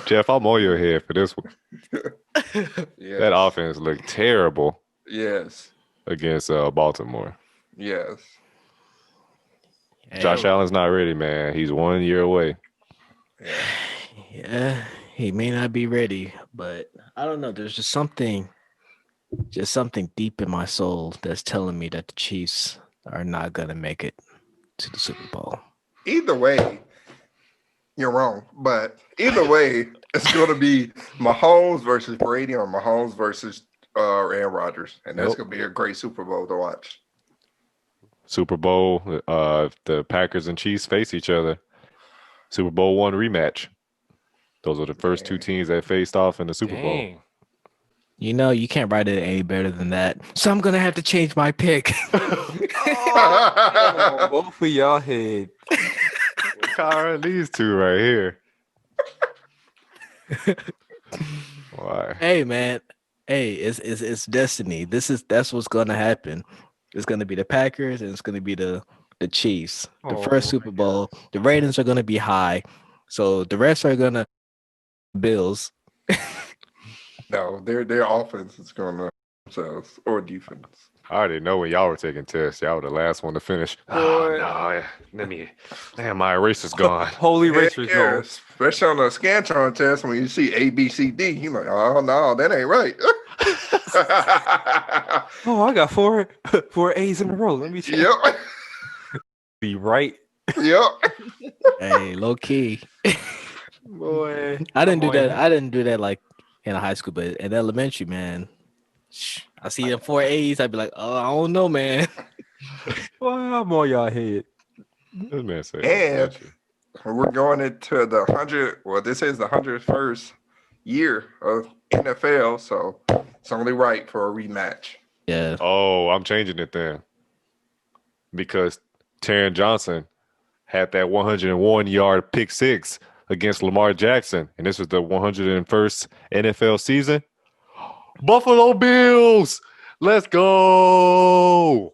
Jeff, I'm on your head for this one. Yes. That offense looked terrible Yes. against Baltimore. Yes. Hey, Josh Allen's not ready, man. He's 1 year away. Yeah, he may not be ready, but I don't know. There's just something deep in my soul that's telling me that the Chiefs are not gonna make it to the Super Bowl. Either way, you're wrong. But either way, it's going to be Mahomes versus Brady or Mahomes versus Aaron Rodgers. And that's Nope. going to be a great Super Bowl to watch. Super Bowl, the Packers and Chiefs face each other. Super Bowl 1 rematch. Those are the first two teams that faced off in the Super Bowl. Dang. You know, you can't write it any better than that. So I'm gonna have to change my pick. Oh, both of y'all head. Kyra, these two right here. Why? Hey man, hey, it's destiny. That's what's gonna happen. It's gonna be the Packers and it's gonna be the Chiefs. The Oh, first Super Bowl. The ratings are gonna be high, so the rest are gonna Bills. No, their offense is going to themselves or defense. I already know when y'all were taking tests. Y'all were the last one to finish. Oh, no. Let me. Damn, my eraser's gone. Holy racers, Yeah, no. especially on the Scantron test when you see A, B, C, D, you're like, oh no, that ain't right. Oh, I got four A's in a row. Let me check. Yep. Be right. Yep. Hey, low key. Boy. I didn't do Come on. that. I didn't do that like in high school, but in elementary, man. I see them 4 A's. I'd be like, oh, I don't know, man. Boy, I'm on y'all head. This man said, And we're going into the 100. Well, this is the 101st year of NFL, so it's only right for a rematch. Yeah. oh, I'm changing it then. Because Taron Johnson had that 101-yard pick six against Lamar Jackson, and this was the 101st NFL season. Buffalo Bills, let's go!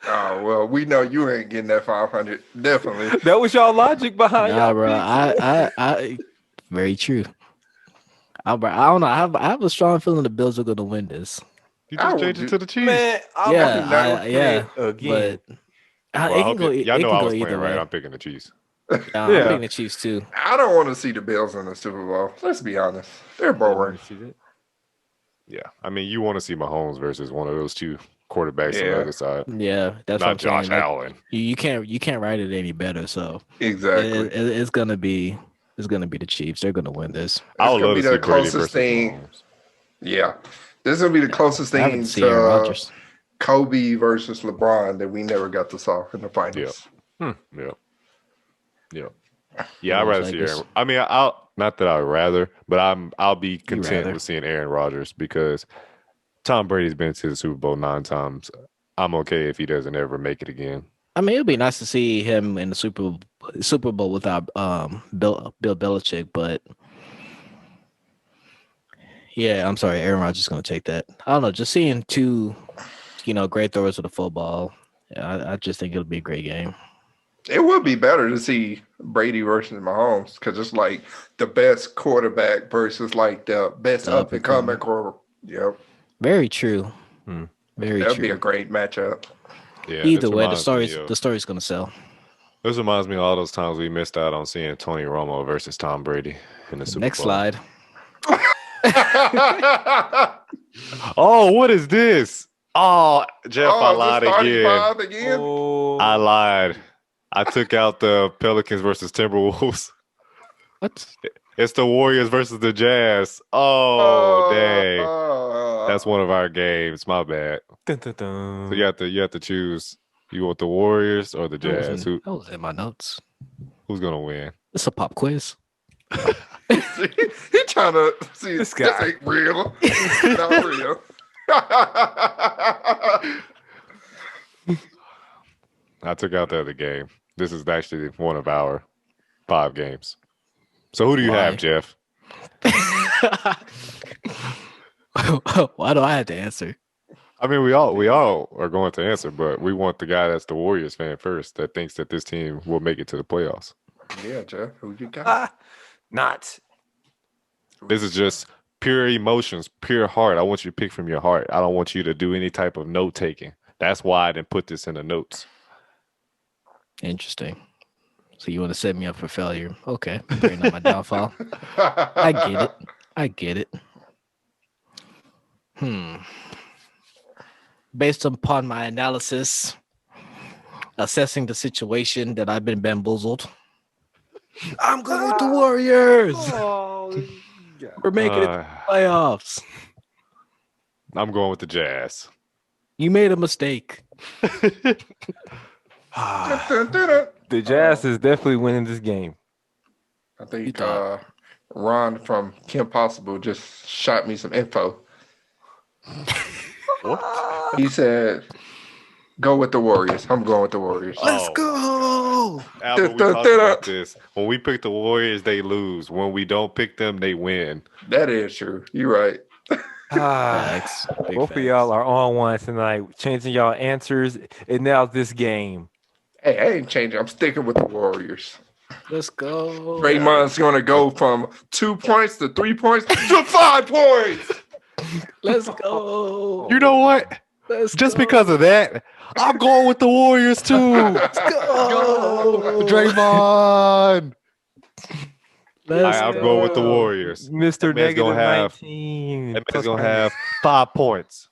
Oh well, we know you ain't getting that 500. Definitely. That was y'all logic behind Nah, y'all bro. picks. I very true. I don't know. I have a strong feeling the Bills are going to win this. You I just would changed it do- to the Chiefs. Man, I'm Yeah, again. but Well, I it can hope go. y'all It know can I go was either playing way. right. I'm picking the Chiefs. I'm Yeah. picking the Chiefs too. I don't want to see the Bills in the Super Bowl. Let's be honest. They're boring. Yeah, I mean, you want to see Mahomes versus one of those two quarterbacks on the Yeah. other side, Yeah, that's not what I'm Josh saying. Like, Allen. you can't write it any better. So Exactly. it's gonna be the Chiefs. They're gonna win this. I would gonna love be to the see Brady closest versus thing. Mahomes. Yeah. This is gonna be the closest I thing haven't seen Aaron to Rodgers. Kobe versus LeBron that we never got to saw in the finals. Yeah, yeah. I'd Las rather see Vegas. Aaron. I mean, I'll not that I'd rather, but I'll be content rather. with seeing Aaron Rodgers because Tom Brady's been to the Super Bowl 9 times. I'm okay if he doesn't ever make it again. I mean, it would be nice to see him in the Super Bowl without Bill Belichick, but yeah, I'm sorry, Aaron Rodgers is gonna take that. I don't know, just seeing two, great throwers of the football. Yeah, I just think it'll be a great game. It would be better to see Brady versus Mahomes because it's like the best quarterback versus like the best up and coming quarterback. Yep. Very true. Hmm. Very That'd true. be a great matchup. Yeah. Either this way, reminds me of- the story's gonna sell. This reminds me of all those times we missed out on seeing Tony Romo versus Tom Brady in the Super Next Bowl. slide. Oh, what is this? Oh, Jeff, I lied is this again. 35 again? Oh, I lied. I took out the Pelicans versus Timberwolves. What? It's the Warriors versus the Jazz. Oh, dang. That's one of our games. My bad. dun, dun, dun. So you have to choose. You want the Warriors or the Jazz? That was in my notes. Who's gonna win? It's a pop quiz. He trying to see This this guy. ain't real. It's not real. I took out the other game. This is actually one of our 5 games. So who do you Why? have, Jeff? Why do I have to answer? I mean, we all are going to answer, but we want the guy that's the Warriors fan first that thinks that this team will make it to the playoffs. Yeah, Jeff, who you got? Not. This is just pure emotions, pure heart. I want you to pick from your heart. I don't want you to do any type of note taking. That's why I didn't put this in the notes. Interesting. So you want to set me up for failure? Okay, bring up my downfall. I get it. Based upon my analysis, assessing the situation that I've been bamboozled, I'm going with the Warriors. Oh, We're making it to the playoffs. I'm going with the Jazz. You made a mistake. the Jazz is definitely winning this game. I think You thought- Ron from Kim Possible just shot me some info. What? He said, "Go with the Warriors." I'm going with the Warriors. Let's go. Albert, we talked about this. When we pick the Warriors, they lose. When we don't pick them, they win. That is true. You're right. Facts. Big Both of facts. y'all are on one tonight, changing y'all answers, and now this game. Hey, I ain't changing. I'm sticking with the Warriors. Let's go. Draymond's going to go from 2 points to 3 points to 5 points. Let's go. You know what? Just because of that, I'm going with the Warriors too. Let's go. Draymond. Let's I'm going with the Warriors. Mr. That man's gonna Negative have- 19. That man's plus gonna minus. have 5 points,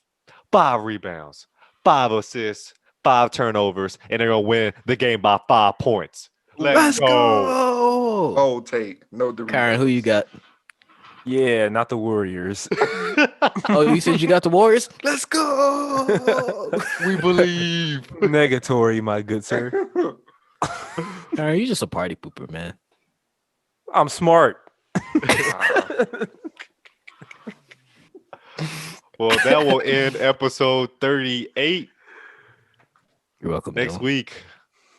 5 rebounds, 5 assists, 5 turnovers, and they're gonna win the game by 5 points. Let's go. Bold take. No Doritos. Karen, who you got? Yeah, not the Warriors. Oh, you said you got the Warriors? Let's go. We believe. Negatory, my good sir. Karen, you just a party pooper, man. I'm smart. Well, that will end episode 38. You're welcome. Next Bill. week,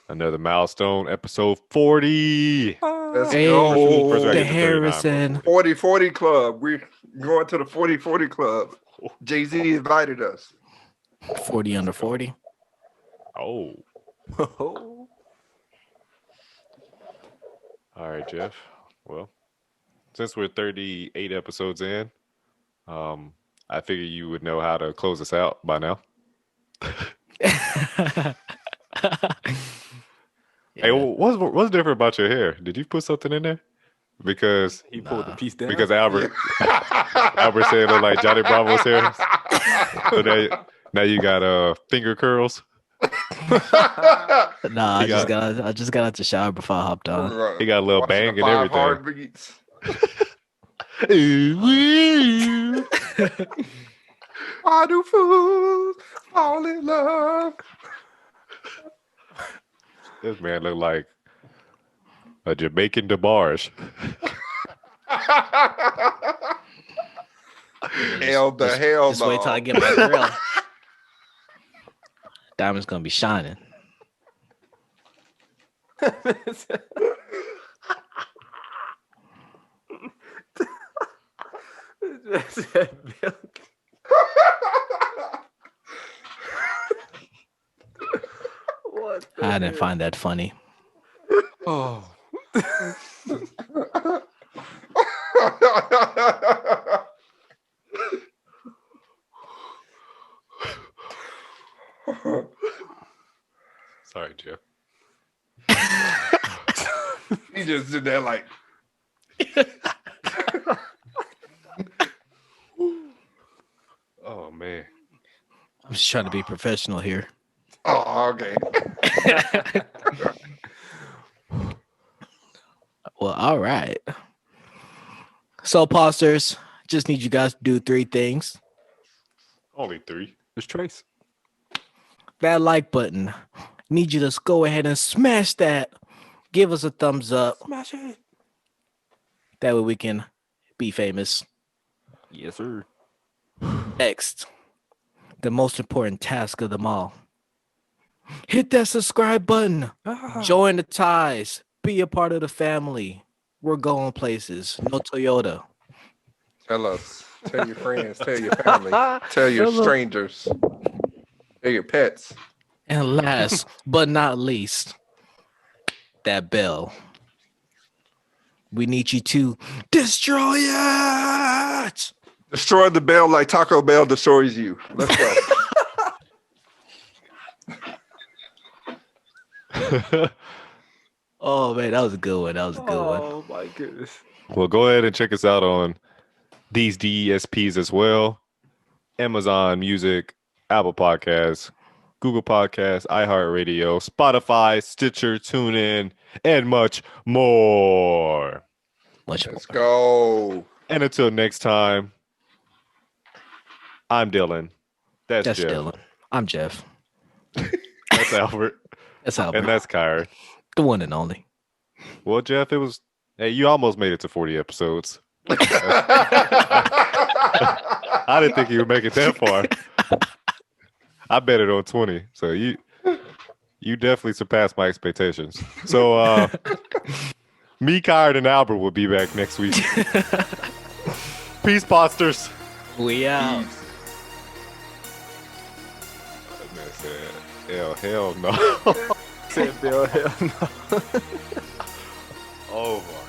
another milestone, episode 40. Let's Hey, go. First, I the get to 39, Harrison. 40-40 club. We're going to the 40-40 club. Jay-Z invited us. 40 under 40. Oh. All right, Jeff. Well, since we're 38 episodes in, I figure you would know how to close us out by now. Hey, what's different about your hair? Did you put something in there? Because He pulled the piece down. Albert said it looked like Johnny Bravo's hair. So now you got finger curls. Nah, He I just got out the shower before I hopped on. He got a little Watching bang the and 5 everything. heartbeats. Why do fools fall in love? This man look like a Jamaican DeBarge. Hell the hell Just wait till I get my grill. Diamond's gonna be shining. I didn't find that funny. Oh. Sorry, Jeff. He just did that like. Oh man. I'm just trying to be professional here. Oh, okay. Well, all right. So, posters, just need you guys to do 3 things. Only 3. There's Trace. That like button. Need you to go ahead and smash that. Give us a thumbs up. Smash it. That way we can be famous. Yes, sir. Next, the most important task of them all. Hit that subscribe button. Join the ties. Be a part of the family. We're going places. No Toyota. Tell us. Tell your friends. Tell your family. Tell your strangers. Tell your pets. And last but not least, that bell. We need you to destroy it. Destroy the bell like Taco Bell destroys you. Let's go. Oh man, that was a good one. That was a good one. Oh my goodness. Well, go ahead and check us out on these DESPs as well. Amazon Music, Apple Podcasts, Google Podcasts, iHeartRadio, Spotify, Stitcher, TuneIn, and much more. Much more. Let's go. And until next time, I'm Dylan. That's That's Jeff. Dylan. I'm Jeff. That's Albert. That's Albert. And that's Kyron. The one and only. Well, Jeff, hey, you almost made it to 40 episodes. I didn't think you would make it that far. I bet it on 20. So you definitely surpassed my expectations. So me, Kyron, and Albert will be back next week. Peace, posters. We out. That man said, hell no. Said Bill, hell no. Oh my